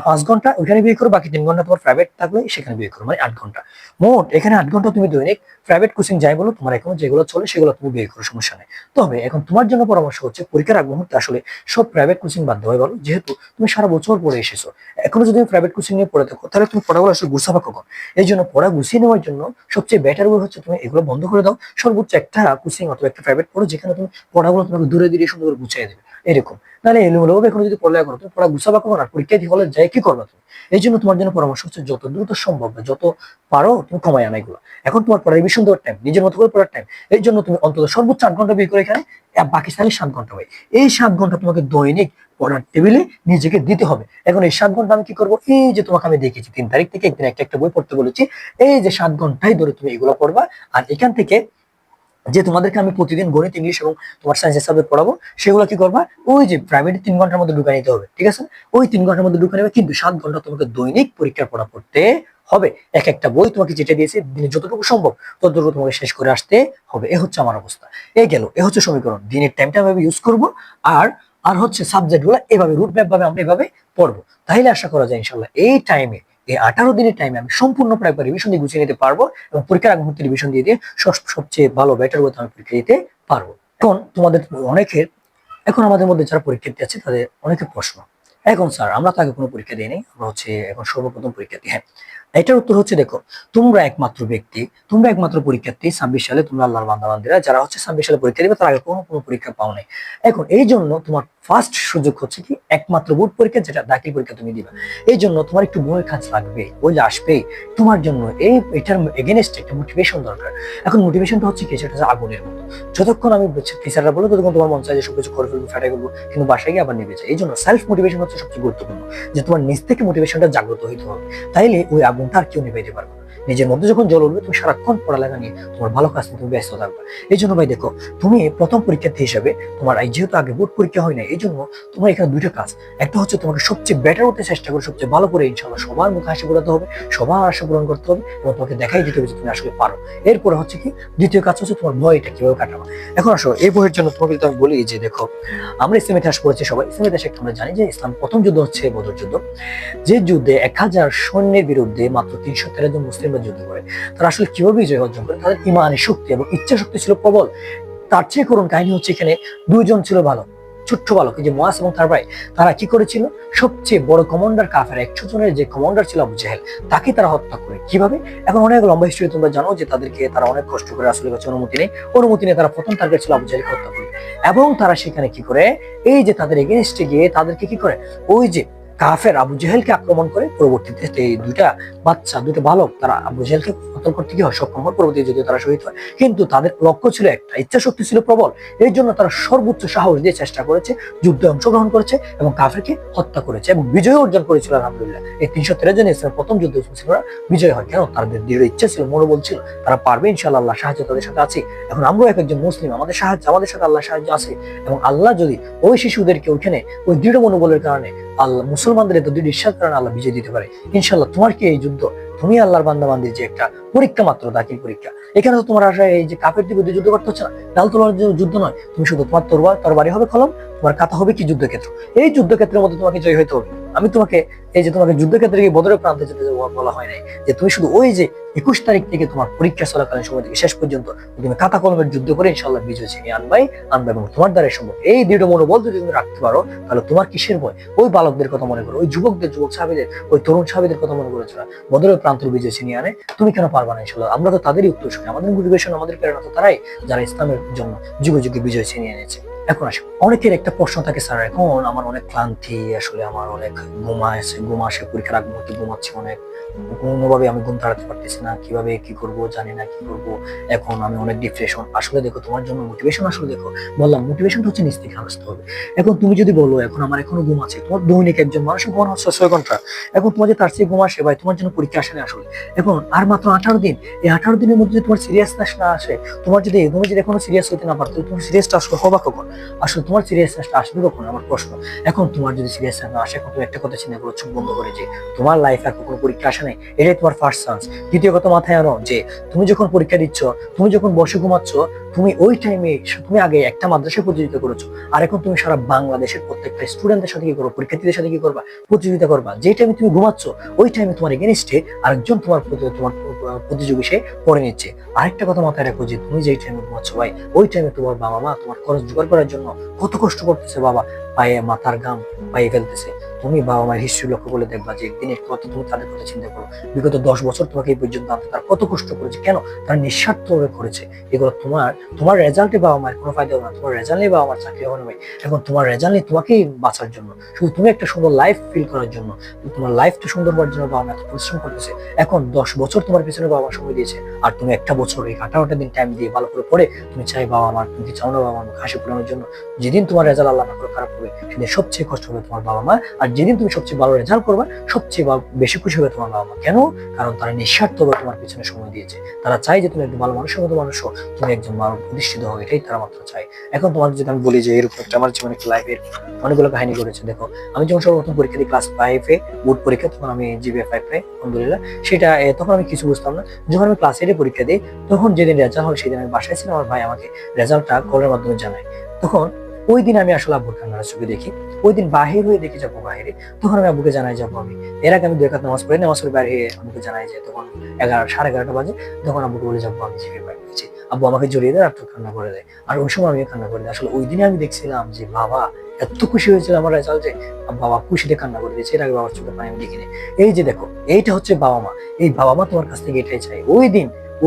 5 ঘন্টা ওইখানে বিয়ে করো, বাকি 3 ঘন্টা তোমার প্রাইভেট থাকবে সেখানে বিয়ে করো, মানে 8 ঘন্টা। মোট এখানে 8 ঘন্টা তুমি দৈনিক প্রাইভেট কোচিং যাই বলো, তোমার এখন যেগুলো চলে সেগুলো তুমি বিয়ে করো, সমস্যা নেই। তবে এখন তোমার জন্য পরামর্শ হচ্ছে পরীক্ষার আগ মুহূর্তে আসলে সব প্রাইভেট কোচিং বাদ দেওয়াই বলো, যেহেতু তুমি সারা বছর পড়ে এসেছো। এখনো যদি তুমি প্রাইভেট কোচিং নিয়ে পড়ে থাকো, তাহলে তুমি পড়াগুলো আসলে গুছাবা কখন। এই জন্য পড়া গুছিয়ে নেওয়ার জন্য সবচেয়ে বেটার ওয়ে হচ্ছে তুমি এগুলো বন্ধ করে দাও, সর্বোচ্চ একটা কোচিং অথবা একটা প্রাইভেট পড়ো, যেখানে তুমি পড়াগুলো তোমাকে দূরে দূরে সুন্দর করে গুছিয়ে দেবে এরকম। নাহলে এলোমেলো ভাবে এখন যদি পড়ালেখা করো, তুমি পড়া গুছাবা কখন, আর পরীক্ষা হলে যাই কি করবা তুমি। এই জন্য তোমার জন্য পরামর্শ হচ্ছে যত দ্রুত সম্ভব বা যত পারো তুমি কমায় আনা এগুলো। এখন তোমার পড়া রিভিশন দেওয়ার টাইম, নিজের মতো করে পড়ার টাইম। এই জন্য তুমি অন্তত সর্বোচ্চ 8 ঘন্টা বিয়ে করে এখানে, আর বাকি তাহলে 7 ঘন্টা হয়। এই 7 ঘন্টা তোমাকে দৈনিক পড়ার টেবিলে নিজেকে দিতে হবে। এখন এই 7 ঘন্টা আমি কি করবো, এই যে তোমাকে আমি দেখেছি 3 তারিখ থেকে একদিন একটা একটা বই পড়তে বলেছি, এই যে 7 ঘন্টাই ধরে তুমি এগুলো পড়বা। আর এখান থেকে যে তোমাদেরকে আমি প্রতিদিন গণিত, ইংলিশ এবং তোমার সায়েন্সের সাবজেক্ট পড়াবো, সেগুলো কি করবা, ওই যে প্রাইভেট 3 ঘন্টার মধ্যে ঢুকে নিতে হবে। ঠিক আছে, ওই 3 ঘন্টার মধ্যে ঢুকে নেবে, কিন্তু 7 ঘন্টা তোমাকে দৈনিক পরীক্ষার পড়া পড়তে হবে। এক একটা বই তোমাকে যেটা দিয়েছে দিনে যতটুকু সম্ভব ততটুকু তোমাকে শেষ করে আসতে হবে। এ হচ্ছে আমার অবস্থা। এ হচ্ছে সমীকরণ, দিনের টাইমটা আমি ইউজ করবো। আর আর হচ্ছে সাবজেক্ট গুলো এভাবে রুট ম্যাপ ভাবে আমরা এভাবে পড়বো। তাহলে আশা করা যায় ইনশাল্লাহ এই টাইমে, এই 18 দিনের টাইমে আমি সম্পূর্ণ প্রায় রিভিশন দিয়ে গুছিয়ে নিতে পারবো, এবং পরীক্ষার আগ মুহূর্তে রিভিশন দিয়ে দিয়ে সবচেয়ে ভালো বেটার ওয়ে আমি পরীক্ষা দিতে পারবো। এখন তোমাদের অনেকের, এখন আমাদের মধ্যে যারা পরীক্ষার্থী আছে তাদের অনেকের প্রশ্ন, এখন স্যার আমরা তো আগে কোনো পরীক্ষা দিই নাই, আমরা হচ্ছে এখন সর্বপ্রথম পরীক্ষা দিই। হ্যাঁ, এটার উত্তর হচ্ছে দেখো, তোমরা একমাত্র ব্যক্তি, তোমরা একমাত্র পরীক্ষার্থী 26 সালে, তোমরা আল্লাহর বান্দাবান্দিরা যারা হচ্ছে 26 সালে পরীক্ষা দিবে, তার আগে কোনো পরীক্ষা পাও নাই। এখন এই জন্য তোমার ফার্স্ট সুযোগ হচ্ছে কি, একমাত্র বোর্ড পরীক্ষা, যেটা দাখিল পরীক্ষা তুমি দিবা। এই জন্য তোমার একটু বইয়ের কাজ লাগবে, ওই যে আসবেই তোমার জন্য এটার এগেনস্ট একটা মোটিভেশন দরকার। এখন মোটিভেশনটা হচ্ছে কি, সেটা হচ্ছে আগুনের মতো। যতক্ষণ আমি টিচাররা বলো ততক্ষণ তোমার মন চাই যে সবকিছু করে ফেলবো, ফাটাই ফেলবো, কিন্তু বাসায় গিয়ে আবার নেবে যায়। এই জন্য সেলফ মোটিভেশন হচ্ছে সবচেয়ে গুরুত্বপূর্ণ, যে তোমার নিজ থেকে মোটিভেশনটা জাগ্রত হইতে হবে, তাইলে ওই আগুনটা আর কেউ নিভাইতে পারবে না। নিজের মধ্যে যখন জল উঠবে তুমি সারাক্ষণ পড়ালেখা নিয়ে তোমার ভালো কাজ নিয়ে তুমি ব্যস্ত থাকবে। এই জন্য ভাই দেখো, তুমি প্রথম পরীক্ষার্থী হিসেবে তোমার এই যেহেতু আগে বোর্ড পরীক্ষা হয় না, এই জন্য তোমার এখানে দুইটা কাজ। একটা হচ্ছে তোমাকে সবচেয়ে বেটার হতে চেষ্টা করে সবচেয়ে ভালো করে ইনশাআল্লাহ সবার মুখে হাসি ফোটাতে হবে, সবার আশা পূরণ করতে হবে এবং তোমাকে দেখাই দিতে হবে যে তুমি আসলে পারো। এরপরে হচ্ছে কি, দ্বিতীয় কাজ হচ্ছে তোমার ভয়টা কিভাবে কাটাবো। এখন আসো এই বইয়ের জন্য তোমাকে যদি আমি বলি যে দেখো, আমরা ইসলাম ইতিহাস পড়েছি সবাই। ইসলাম ইতিহাসে আমরা জানি যে ইসলাম প্রথম যুদ্ধ হচ্ছে বদর যুদ্ধ, যে যুদ্ধে 1000 সৈন্যের বিরুদ্ধে মাত্র 313 জন মুসলিমরা যুদ্ধ করে। তারা আসলে কিভাবে বিজয় অর্জন করে? তাদের ইমানি শক্তি এবং ইচ্ছা শক্তি ছিল প্রবল। তার চেয়ে করুন কাহিনী হচ্ছে, এখানে দুইজন ছিল ভালো ছোট্ট বালক, যে মুয়াজ এবং তার ভাই। তারা কি করেছিল? সবচেয়ে বড় কমান্ডার কাফের 100 জনের যে কমান্ডার ছিল আবু জেহেল, তাকে তারা হত্যা করে। কিভাবে? এখন অনেক লম্বা হিস্ট্রি তোমরা জানো যে তাদেরকে তারা অনেক কষ্ট করে, আসলে কাছে অনুমতি নেই তারা প্রথম টার্গেট ছিল আবু জেহেলকে হত্যা করে। এবং তারা সেখানে কি করে, এই যে তাদের এগেনস্টে গিয়ে তাদেরকে কি করে, ওই যে কাফের আবু জেহেলকে আক্রমণ করে। পরবর্তীতে এই দুইটা বালক তারা আবু জেহেলকে কতল করতে গিয়ে সক্ষম হয়, পরবর্তীতে যদিও তারা শহীদ হয়। কিন্তু তাদের লক্ষ্য ছিল একটা, ইচ্ছা শক্তি ছিল প্রবল। এই জন্য তারা সর্বোচ্চ সাহস দিয়ে চেষ্টা করেছে, যুদ্ধে অংশগ্রহণ করেছে এবং কাফেরকে হত্যা করেছে এবং বিজয় অর্জন করেছিল। আলহামদুলিল্লাহ, এই 313 জন ইসলামের প্রথম যুদ্ধে মুসলিমরা বিজয় হয়। কেন? তাদের দৃঢ় ইচ্ছা ছিল, মনোবল ছিল, তারা পারবে ইনশাআল্লাহ, আল্লাহ সাহায্য তাদের সাথে আছে। এখন আমরাও একজন মুসলিম, আমাদের সাথে আল্লাহ সাহায্য আছে। এবং আল্লাহ যদি ওই শিশুদেরকে ওইখানে ওই দৃঢ় মনোবলের কারণে, আল্লাহ মুসলমানদের এত দৃঢ় বিশ্বাসের কারণে আল্লাহ বিজয় দিতে পারে ইনশাআল্লাহ। তোমার কি এই যুদ্ধ, তুমি আল্লাহর বান্দাবান্দির যে একটা পরীক্ষা মাত্র, দাখিল পরীক্ষা। এখানে তো তোমার আশা এই যে কাফের বিরুদ্ধে যুদ্ধ করতে হচ্ছে না, তাহলে তোমার যুদ্ধ নয়, তুমি শুধু তোমার তরবারি হবে কলম, তোমার কাতা হবে কি যুদ্ধক্ষেত্র। এই যুদ্ধক্ষেত্রের মধ্যে তোমাকে জয় হইতে হবে। আমি তোমাকে এই যে তোমাকে যুদ্ধক্ষেত্রে গিয়ে বদরের প্রান্তে যেতে বলা হয় নাই, যে তুমি শুধু ওই যে 21 তারিখ থেকে তোমার পরীক্ষা চলাকালীন সময় থেকে শেষ পর্যন্ত তুমি কাতা কলমের যুদ্ধ করে ইনশাআল্লাহ বিজয় ছিনিয়ে আনবে এবং তোমার দ্বারা সম্ভব। এই দৃঢ় মনোবল যদি তুমি রাখতে পারো, তাহলে তোমার কিসের ভয়? ওই বালকদের কথা মনে করো, ওই যুবক সাহাবীদের, ওই তরুণ সাহাবীদের কথা মনে করেছো না, বদরের প্রান্তর বিজয় ছিনিয়ে আনে। তুমি কেন পারবা না ইনশাআল্লাহ? আমরা তো তাদেরই উত্তরসূরি, আমাদের মোটিভেশন, আমাদের প্রেরণা তো তারাই, যারা ইসলামের জন্য যুগে যুগে বিজয় ছিনিয়ে এনেছে। এখন আসো, অনেকের একটা প্রশ্ন থাকে, স্যার এখন আমার অনেক ক্লান্তি, আসলে আমার অনেক ঘুম আসে পরীক্ষার আগ মুহূর্তে ঘুমাচ্ছি অনেক, কোনোভাবে আমি ঘুম তাড়াতে পারতেছি না, কিভাবে কি করব জানি না, কি করব, এখন আমি অনেক ডিপ্রেশন। আসলে দেখো, তোমার জন্য মোটিভেশন, আসলে দেখো বললাম মোটিভেশনটা হচ্ছে নিজ থেকে আসতে হবে। এখন তুমি যদি বলো এখন আমার এখনো ঘুম আছে, তোমার দৈনিক একজন মানুষের ঘুম হচ্ছে 6 ঘন্টা, এখন তোমার যে তার চেয়ে ঘুম আসে ভাই, তোমার জন্য পরীক্ষা আসে না আসলে। এখন আর মাত্র 18 দিন, এই 18 দিনের মধ্যে তোমার সিরিয়াসনেস না আসে, তুমি যদি এখনো সিরিয়াস হইতে না পারতো, তুমি সিরিয়াসটা আসলে হবা কখন? আসলে তোমার সিরিয়াসনেসটা আসবে কখন, আমার প্রশ্ন। এখন তোমার যদি সিরিয়াসনেস না আসে, এখন তুমি একটা কথা চিন্তা করো, চোখ বন্ধ করে, যে তোমার লাইফ আর কখনো পরীক্ষা আসে নাই, এটাই তোমার ফার্স্ট চান্স। দ্বিতীয় কথা মাথায় আনো, যে তুমি যখন পরীক্ষা দিচ্ছ, তুমি যখন বসে ঘুমাচ্ছ, তুমি ওই টাইমে তুমি আগে একটা মাদ্রাসায় প্রতিযোগিতা করেছো, আর এখন তুমি সারা বাংলাদেশের প্রত্যেকটা স্টুডেন্টদের সাথে কি করো, পরীক্ষার্থীদের সাথে কি করবা, প্রতিযোগিতা করবা। যে টাইমে তুমি ঘুমাচ্ছ, ওই টাইমে তোমার এগেনস্টে আরেকজন তোমার প্রতিযোগী সে পড়ে নিচ্ছে। আরেকটা কথা মাথায় রাখো, যে তুমি যেই টাইমে ঘুমাচ্ছ ভাই, ওই টাইমে তোমার বাবা মা তোমার খরচ জোগাড় করার জন্য কত কষ্ট করতেছে বাবা, পায়ে মাথার ঘাম পায়ে ফেলতেছে। তুমি বাবা মায়ের হিস্ট্রি লক্ষ্য করে দেখবা, যে একদিনের কথা তুমি তাদের কথা চিন্তা করো, বিগত 10 বছর তোমাকে এই পর্যন্ত আনতে তারা কত কষ্ট করেছে। কেন? তারা নিঃস্বার্থভাবে করেছে এগুলো। তোমার রেজাল্টে বাবা মায়ের কোনো ফায়দা হবে না, তোমার রেজাল্ট নেই বাবা মার চাকরি হবে না ভাই। এখন তোমার রেজাল্ট নেই তোমাকেই বাঁচার জন্য, শুধু তুমি একটা সুন্দর লাইফ ফিল করার জন্য, তোমার লাইফটা সুন্দর করার জন্য বাবা মা এত পরিশ্রম করতেছে। এখন 10 বছর তোমার পিছনে বাবা মা সময় দিয়েছে, আর তুমি একটা বছর এই 18টা দিন টাইম দিয়ে ভালো করে পড়ে তুমি চাই বাবা মার, তুমি চাও না বাবা মার হাসি ফোটানোর জন্য। যেদিন তোমার রেজাল্ট আল্লাহ না করে খারাপ হবে, সেদিন সবচেয়ে কষ্ট হবে তোমার বাবা মা। আর যেদিন তুমি সবচেয়ে ভালো রেজাল্ট করবা, সবচেয়ে বেশি খুশি হবে তোমার বাবা মা। কেন? কারণ তারা নিঃস্বার্থভাবে তোমার পিছনে সময় দিয়েছে। তারা চাই যে তুমি একজন ভালো মানুষের মতো মানুষ হও, তুমি একজন ভালো প্রতিষ্ঠিত হও, এটাই তারা মাত্র চায়। এখন তোমার যদি আমি বলি যে এরকম একটা আমার জীবনে লাইফের অনেকগুলো কাহিনী ঘটেছে। দেখো, আমি যখন সর্বপ্রথম পরীক্ষা দিই ক্লাস 5-এ বোর্ড পরীক্ষা, তখন আমি জিপিএ 5 পাই আলহামদুলিল্লাহ। সেটা তখন আমি কিছু বুঝতাম না। যখন আমি ক্লাস 8-এ পরীক্ষা দিই, তখন যেদিন রেজাল্ট হয় সেদিন আমি বাসায় ছিলাম, আমার ভাই আমাকে রেজাল্টটা কলের মাধ্যমে জানায়। তখন ওই দিন আমি আসলে আব্বুর কান্নার চোখে দেখি, ওই দিন বাহির হয়ে দেখি যাবো বাহিরে, তখন আমি আব্বুকে জানাই যাবো আমি। এর আগে আমি 2 রাকাত নামাজ পড়ি, নামাজ পড়ে বাইরে আব্বুকে জানাই যে তখন 11:30 বাজে, তখন আব্বুকে বলে যাবো আমি জিপিএ 5 পেয়েছি। আব্বু আমাকে জড়িয়ে দেয় আর কান্না করে দেয়, আর ওই সময় আমি কান্না করে দিই। আসলে ওই দিনে আমি দেখছিলাম যে বাবা এত খুশি হয়েছিল আমার রেজাল্টে, বাবা খুশিতে কান্না করে দিয়েছে। এর আগে বাবার চোখে পানি আমি দেখিনি। এই যে দেখো, এইটা হচ্ছে বাবা মা। এই বাবা মা তোমার কাছ থেকে এটাই চাই।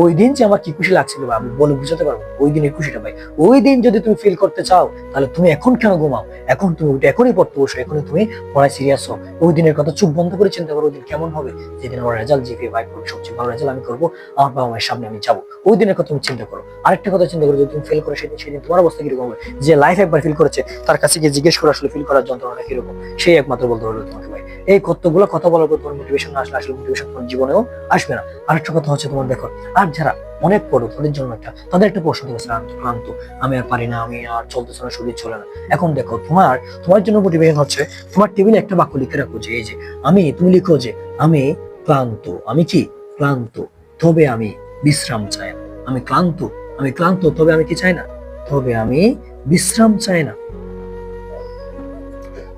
ওই দিন যে আমার কি খুশি লাগছিল আমি বলে বুঝাতে পারবো, ওই দিনের খুশিটা ভাই। ওই দিন যদি তুমি ফিল করতে চাও, তাহলে তুমি এখন কেন ঘুমাও? এখন তুমি উঠে এখনই পড়তে বসো, এখনই তুমি পড়ায় সিরিয়াস হও। ওই দিনের কথা চোখ বন্ধ করে চিন্তা করো, ওই দিন কেমন হবে, যেদিন আমার রেজাল্ট জিপিএ 5 করবে, সবচেয়ে ভালো রেজাল্ট আমি করবো, আমার বাবা মায়ের সামনে আমি যাবো। ওই দিনের কথা তুমি চিন্তা করো। আরেকটা কথা চিন্তা করো, যদি তুমি ফেল করো সেদিন তোমার অবস্থা কিরকম হবে? যে লাইফ একবার ফিল করেছে, তার কাছে গিয়ে জিজ্ঞেস করো আসলে ফিল করার যন্ত্রণা কিরকম, সেই একমাত্র বলতে পারবে তোমাকে ভাই। এই কতগুলো কথা বলার পর তোমার মোটিভেশন না আসলে আসলে মোটিভেশন তোমার জীবনেও আসবে না। আরেকটা কথা হচ্ছে তোমার দেখো, আর যারা অনেক পড়ো তাদের জন্য তাদের একটা প্রশ্ন থেকে ক্লান্ত, আমি আর পারি না, আমি আর চলতেছে না, শরীর চলে না। এখন দেখো তোমার জন্য মোটিভেশন হচ্ছে তোমার টেবিলে একটা বাক্য লিখে রাখো যে এই যে তুমি লিখো যে আমি ক্লান্ত, আমি কি ক্লান্ত, তবে আমি বিশ্রাম চাই না। আমি ক্লান্ত তবে আমি কি চাই না, তবে আমি বিশ্রাম চাই না,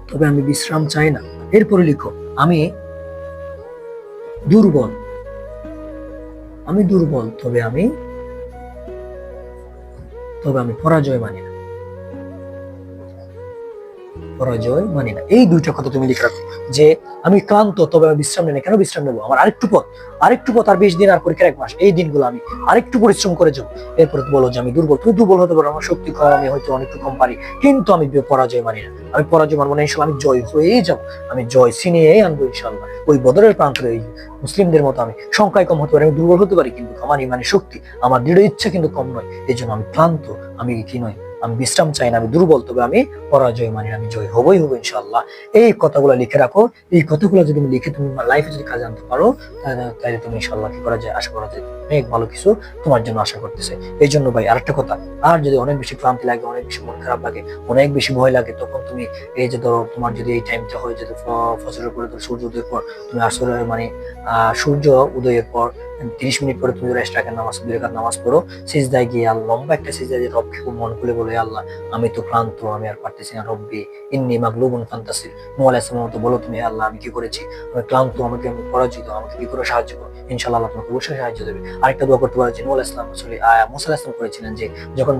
তবে আমি বিশ্রাম চাই না। এরপরে লিখো আমি দুর্বল, তবে আমি পরাজয় মানি না, এই দুইটা কথা তুমি লিখে রাখো যে আমি ক্লান্ত তবে আমি বিশ্রাম নেই না। কেন বিশ্রাম নেবো? আমার আরেকটু পথ আর 20 দিন আর পরীক্ষার 1 মাস, এই দিনগুলো আমি আরেকটু পরিশ্রম করে যাবো। এরপরে বলো যে আমি দুর্বল, তুমি দুর্বল হতে পারো, আমার শক্তি কম, আমি হয়তো অনেকটু কম পারি, কিন্তু আমি পরাজয় মানি না। আমি পরাজয় মানবো না, ইনশাল্লাহ আমি জয় হয়েই যাবো, আমি জয় ছিনিয়েই আনবো ইনশাল্লাহ। ওই বদরের প্রান্তরে ওই মুসলিমদের মতো আমি সংখ্যায় কম হতে পারি, আমি দুর্বল হতে পারি, কিন্তু আমার ইমানি শক্তি, আমার দৃঢ় ইচ্ছা কিন্তু কম নয়। এই জন্য আমি ক্লান্ত, আমি কি নয়, আমি বিশ্রাম চাই না, আমি দুর্বল, তবে আমি পরাজয় মানি না, আমি জয় হবো ইনশাআল্লাহ। এই কথাগুলো লিখে রাখো। এই কথাগুলো যদি তুমি লিখে তুমি লাইফে যদি কাজে আনতে পারো, তাহলে তুমি ইনশাআল্লাহ কি করা যায়, আশা করা যায় অনেক ভালো কিছু তোমার জন্য আশা করতেছে। এই জন্য ভাই আরেকটা কথা, আর যদি অনেক বেশি ক্লান্তি লাগে, অনেক বেশি মন খারাপ লাগে, অনেক বেশি ভয় লাগে, তখন তুমি এই যে ধরো তোমার যদি এই টাইমটা হয় যে ফজরের পরে, সূর্য উদয়ের পর তুমি আসরের সূর্য উদয়ের পর 30 মিনিট পরে তুমি রেস্ট রাখেন, 2 রাকাত নামাজ পড়ো, সিজদায় গিয়ে লম্বা একটা সিজদায় দিয়ে রবকে মন খুলে বলো, আল্লাহ আমি তো ক্লান্ত, আমি আর পারতেছি না, রব্বি ইন্নী মাগলুবুন ফান্তাসির। নূহ আলাইহিস সালাম তো বলো তুমি, আল্লাহ আমি কি করেছি, আমি ক্লান্ত, আমি পরাজিত, আমাকে কি করে সাহায্য করো। ইনশাআল্লাহ আল্লাহ তোমাকে অবশ্যই সাহায্য দেবে। আরেকটা দোয়া করতে পারো যে নূহ আলাইহিস সালাম মুসা আলাইহিস সালাম করেছিলেন, যে যখন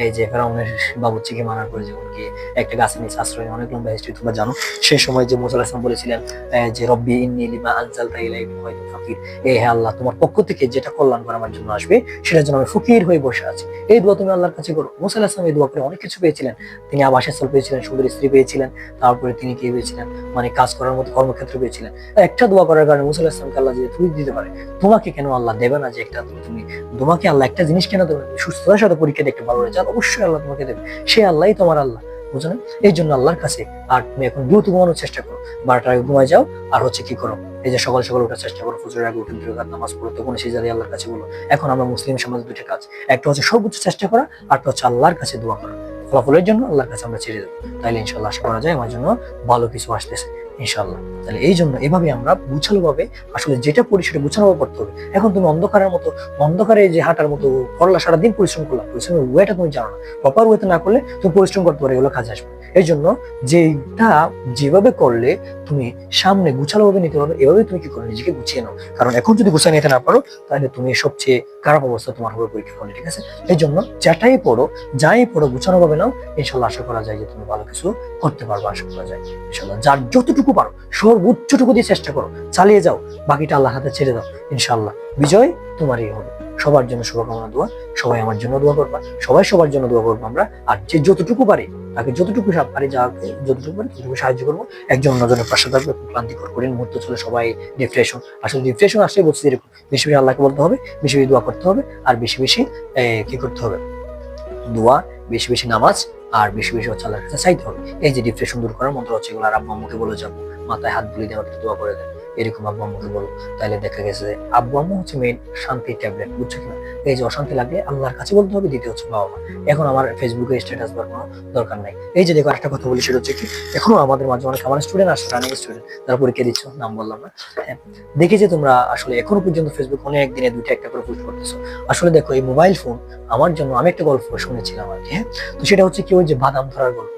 এই যে ফেরাউনের বাবুর্চিকে মারার পরে যখন গিয়ে একটা গাছের নিচে আশ্রয়, অনেক লম্বা হিস্ট্রি তোমরা জানো, সেই সময় যে মুসা আলাইহিস সালাম বলেছিলেন যে রব্বি ইন্নী লিমা আনজালতা ইলাইয়া মিন খায়রিন ফাকির, হে আল্লাহ তোমার পক্ষ থেকে যেটা কল্যাণকর আমার জন্য আসবে সেটার জন্য আমি ফকির হয়ে বসে আছি। এই দোয়া তুমি আল্লাহর কাছে করো। মুসা আলাইহিস সালাম এই দোয়া করে অনেক কিছু পেয়েছিলেন, তিনি আবাসস্থল পেয়েছিলেন, সুন্দর স্ত্রী পেয়েছিলেন, তারপরে তিনি কি পেয়েছিলেন, কাজ করার মতো কর্মক্ষেত্র পেয়েছিলেন। একটা দোয়া করার কারণে মুসা আলাইহিস সালামকে আল্লাহ যদি তুমি দিতে পারে, তোমাকে কেন আল্লাহ দেবে না? যে একটা তোমাকে আল্লাহ একটা জিনিস কেন দেবে? সুস্থতার সাথে পরীক্ষা দিয়ে একটা ভালো রেজাল্ট অবশ্যই আল্লাহ তোমাকে দেবে। সে আল্লাহই তোমার আল্লাহ, বুঝো না? এই জন্য আল্লাহর কাছে, আর তুমি এখন দ্রুত ঘুমানোর চেষ্টা করো, 12টার আগে ঘুমায় যাও। আর কি করো, এই যে সকাল সকাল ওঠার চেষ্টা করো, ফজরের আগে উঠে 2 রাকাত নামাজ পড়ো, তখন সিজদায় আল্লাহর কাছে বলো। এখন আমরা মুসলিম সমাজে 2টা কাজ, একটা হচ্ছে সর্বোচ্চ চেষ্টা করা, আর একটা হচ্ছে আল্লাহর কাছে দোয়া করা। ফলাফলের জন্য আল্লাহর কাছে আমরা ছেড়ে দেবো, তাইলে ইনশাআল্লাহ আশা করা যায় আমার জন্য ভালো কিছু আসতেছে ইনশাআল্লাহ। তাহলে এই জন্য এভাবে আমরা গুছালো ভাবে আসলে যেটা পড়ি সেটা গুছানো ভাবে পড়তে হবে। এখন তুমি অন্ধকারে যে হাঁটার মতো করলা, সারাদিন পরিশ্রম করলা, পরিশ্রমের ওয়েটা তুমি জানো না, প্রপার ওয়েতে না করলে তুমি পরিশ্রম করতে পারো, এগুলো কাজে আসবে। এই জন্য যেভাবে করলে তুমি সামনে গুছালো ভাবে নিতে পারবে, এভাবে তুমি কি করো, নিজেকে গুছিয়ে নাও। কারণ এখন যদি গুছিয়ে নিতে না পারো, তাহলে তুমি সবচেয়ে খারাপ অবস্থা তোমার হবে পরীক্ষা হলে, ঠিক আছে? এই জন্য যাই পড়ো গুছানো ভাবে নাও, ইনশাল্লাহ আশা করা যায় যে তুমি ভালো কিছু করতে পারবে, আশা করা যায় ইনশাল্লাহ। যার যতটুকু পারো সর্বোচ্চটুকু দিয়ে চেষ্টা করো, চালিয়ে যাও, বাকিটা আল্লাহর হাতে ছেড়ে দাও, ইনশাল্লাহ বিজয় তোমারই হবে। সবার জন্য শুভকামনা, দোয়া, সবাই আমার জন্য দোয়া করবা, সবাই সবার জন্য দোয়া করবো আমরা। আর যে যতটুকু পারে, তাকে যতটুকু পারি, যাকে যতটুকু পারি ততটুকু সাহায্য করবো। একজন অন্যজনের পাশে থাকবে। ক্লান্তিকর কঠিন মুহূর্ত চলে, সবাই ডিপ্রেশন, আসলে ডিপ্রেশন আসলে বলছি এরকম, বেশি বেশি আল্লাহকে বলতে হবে, বেশি বেশি দোয়া করতে হবে, আর বেশি বেশি কি করতে হবে, দোয়া, বেশি বেশি নামাজ, আর বেশি বেশি হচ্ছে আল্লাহর কাছে চাইতে হবে। এই যে ডিপ্রেশন দূর করার মন্ত্র হচ্ছে এগুলো। আর আব্বু আম্মুকে বলে যাবো, মাথায় হাত বুলিয়ে দিয়ে আমাকে দোয়া করে দেন, এরকম আব্বু আম্মুকে বলো। তাহলে দেখা গেছে আব্বু আম্মু হচ্ছে মেইন শান্তির ট্যাবলেট, বুঝছো কিনা? এই যে অশান্তি লাগলে আল্লাহর কাছে বলতে হবে, দ্বিতীয় হচ্ছে বাবা মা। এখন আমার ফেসবুকে স্ট্যাটাস দেওয়ার কোনো দরকার নাই। এই যে দেখো একটা কথা বলি, সেটা হচ্ছে কি, এখনো আমাদের মাঝে অনেক আমার স্টুডেন্ট আসছে, রানিং স্টুডেন্ট, তারা পরীক্ষা দিচ্ছ, নাম বললাম না, হ্যাঁ, দেখি যে তোমরা আসলে এখনো পর্যন্ত ফেসবুক অনেক দিনে 2টা একটা করে পোস্ট করতেছো। আসলে দেখো এই মোবাইল ফোন আমার জন্য, আমি একটা গল্প শুনেছিলাম আর কি, হ্যাঁ, তো সেটা হচ্ছে কি, ওই যে বাদাম ধরার গল্প।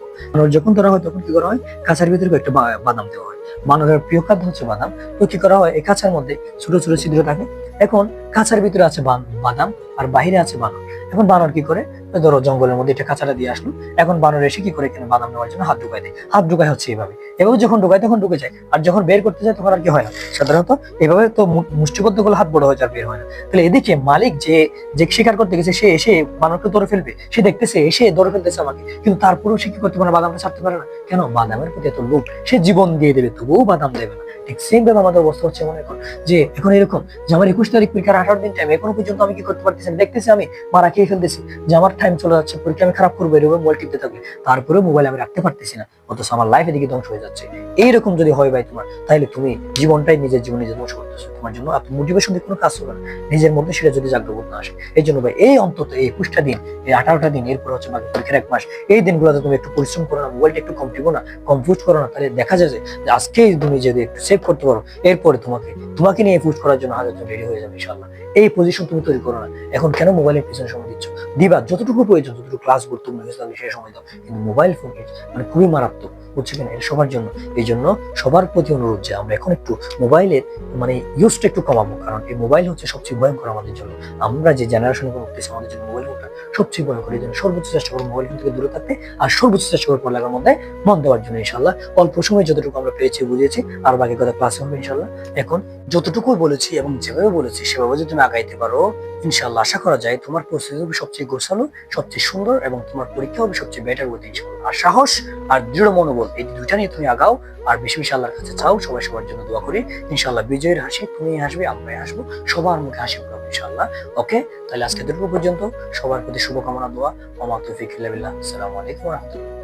যখন ধরা হয় তখন কি করা হয়, কাঁচার ভিতরে একটা বাদাম দেওয়া হয়। বানরের প্রিয় খাদ্য হচ্ছে বাদাম। তো কি করা হয়, এই কাঁচার মধ্যে ছোট ছোট ছিদ্র থাকে। এখন কাঁচার ভিতরে আছে বাদাম, আর বাহিরে আছে বানর। এখন বানর কি করে, ধরো জঙ্গলের মধ্যে এটা কাঁচাটা দিয়ে আসলো, এখন বানর এসে কি করে, এখানে বাদাম নেওয়ার জন্য হাত ঢুকাই দেয়। হাত ঢুকায় হচ্ছে এভাবে, যখন ঢুকায় তখন ঢুকে যায়, আর যখন বের করতে যায় তখন আর কি হয় না। সাধারণত এভাবে তো মুষ্টিবদ্ধ করলে হাত বড় হয়ে যায়, বের হয় না। তাহলে এদিকে মালিক যে শিকার করতে গেছে, সে এসে বানরকে ধরে ফেলবে, সে দেখতেছে এসে ধরে ফেলতেছে আমাকে, কিন্তু তারপরেও সে কি করতে পারে, বাদামটা ছাড়তে পারে না। কেন? বাদামের প্রতি এত লোভ, সে জীবন দিয়ে দেবে তবুও বাদাম দেবে না। ঠিক সেম ভাবে আমাদের অবস্থা হচ্ছে মনে কর যে এখন এরকম যে আমার 21 তারিখ পরীক্ষার 18 দিন টাইম, এখনো পর্যন্ত আমি কি করতে পারতেছি না, দেখতেছি আমি মারা খেয়ে ফেলতেছি যে আমার টাইম চলে যাচ্ছে, পরীক্ষা আমি খারাপ করবো, এরকম মোবাইল টিপতে থাকবে, তারপরেও মোবাইল আমি রাখতে পারতেছি না, অথচ আমার লাইফ এদিকে ধ্বংস হয়ে যাচ্ছে। এইরকম যদি হয় ভাই তোমার, তাহলে তুমি জীবনটাই নিজের জীবন নিজে ধ্বংস করতেছো, তোমার জন্য আপনি মোটিভেশন দিয়ে কোনো কাজ হবে না, নিজের মধ্যে সেটা যদি জাগ্রবোধ না আসে। এই জন্য ভাই এই অন্তত এই 21টা দিন, এই 18টা দিন, এরপর হচ্ছে বাকি পরীক্ষার 1 মাস, এই দিনগুলোতে তুমি একটু পরিশ্রম করো না, মোবাইলটা একটু কম টিপো না, কম পুশ করো না, তাহলে দেখা যায় যে আজকে তুমি যদি একটু সেভ করতে পারো, এরপরে তোমাকে নিয়ে পুশ করার জন্য হাজার রেডি হয়ে যাবে ইনশাআল্লাহ। এই পজিশন তুমি তৈরি করো না। এখন কেন মোবাইলের পিছনে সময় দিচ্ছ? দিবা যতটুকু প্রয়োজন, যতটুকু ক্লাস গুরুত্বপূর্ণ হয়েছে তাহলে সেই সময় দাও, কিন্তু মোবাইল ফোন মানে খুবই মারাত্মক, বুঝছো কিনা, এটা সবার জন্য। এই জন্য সবার প্রতি অনুরোধ যে আমরা এখন একটু মোবাইলের মানে ইউজটা একটু কমাবো, কারণ এই মোবাইল হচ্ছে সবচেয়ে ভয়ঙ্কর আমাদের জন্য। আমরা যে জেনারেশনে উঠতেছি আমাদের জন্য মোবাইল ফোনটা সবচেয়ে ভয়ঙ্কর। এই জন্য সর্বোচ্চ চেষ্টা করবো মোবাইল ফোন থেকে দূরে থাকতে, আর সর্বোচ্চ চেষ্টা করবো পড়ালেখার মধ্যে মন দেওয়ার জন্য ইনশাল্লাহ। অল্প সময় যতটুকু আমরা পেয়েছি বুঝিয়েছি, আর বাকি কথা ক্লাসে হবে ইনশাল্লাহ। এখন যতটুকু বলেছি এবং যেভাবে বলেছি সেভাবে যদি তুমি আগাইতে পারো, ইনশাল্লাহ আশা করা যায় তোমার প্রস্তুতি হবে সবচেয়ে গোছালো, সবচেয়ে সুন্দর, এবং তোমার পরীক্ষা হবে সবচেয়ে বেটার হতে ইনশাল্লাহ। আর সাহস আর দৃঢ় মনোবল, এই দুইটা নিয়ে তুমি আগাও, আর বেশি বেশি আল্লাহর কাছে চাও। সবাই সবার জন্য দোয়া করি ইনশাল্লাহ। বিজয়ের হাসি তুমি হাসবে, আমরাই হাসবো, সবার মুখে হাসি ফুটাবো ইনশাল্লাহ। ওকে, তাহলে আজকে এতটুকু পর্যন্ত। সবার প্রতি শুভকামনা, দোয়া। ওমা তৌফিক ইল্লা বিল্লাহ। আসসালামু আলাইকুম ওয়া রাহমাতুল্লাহ।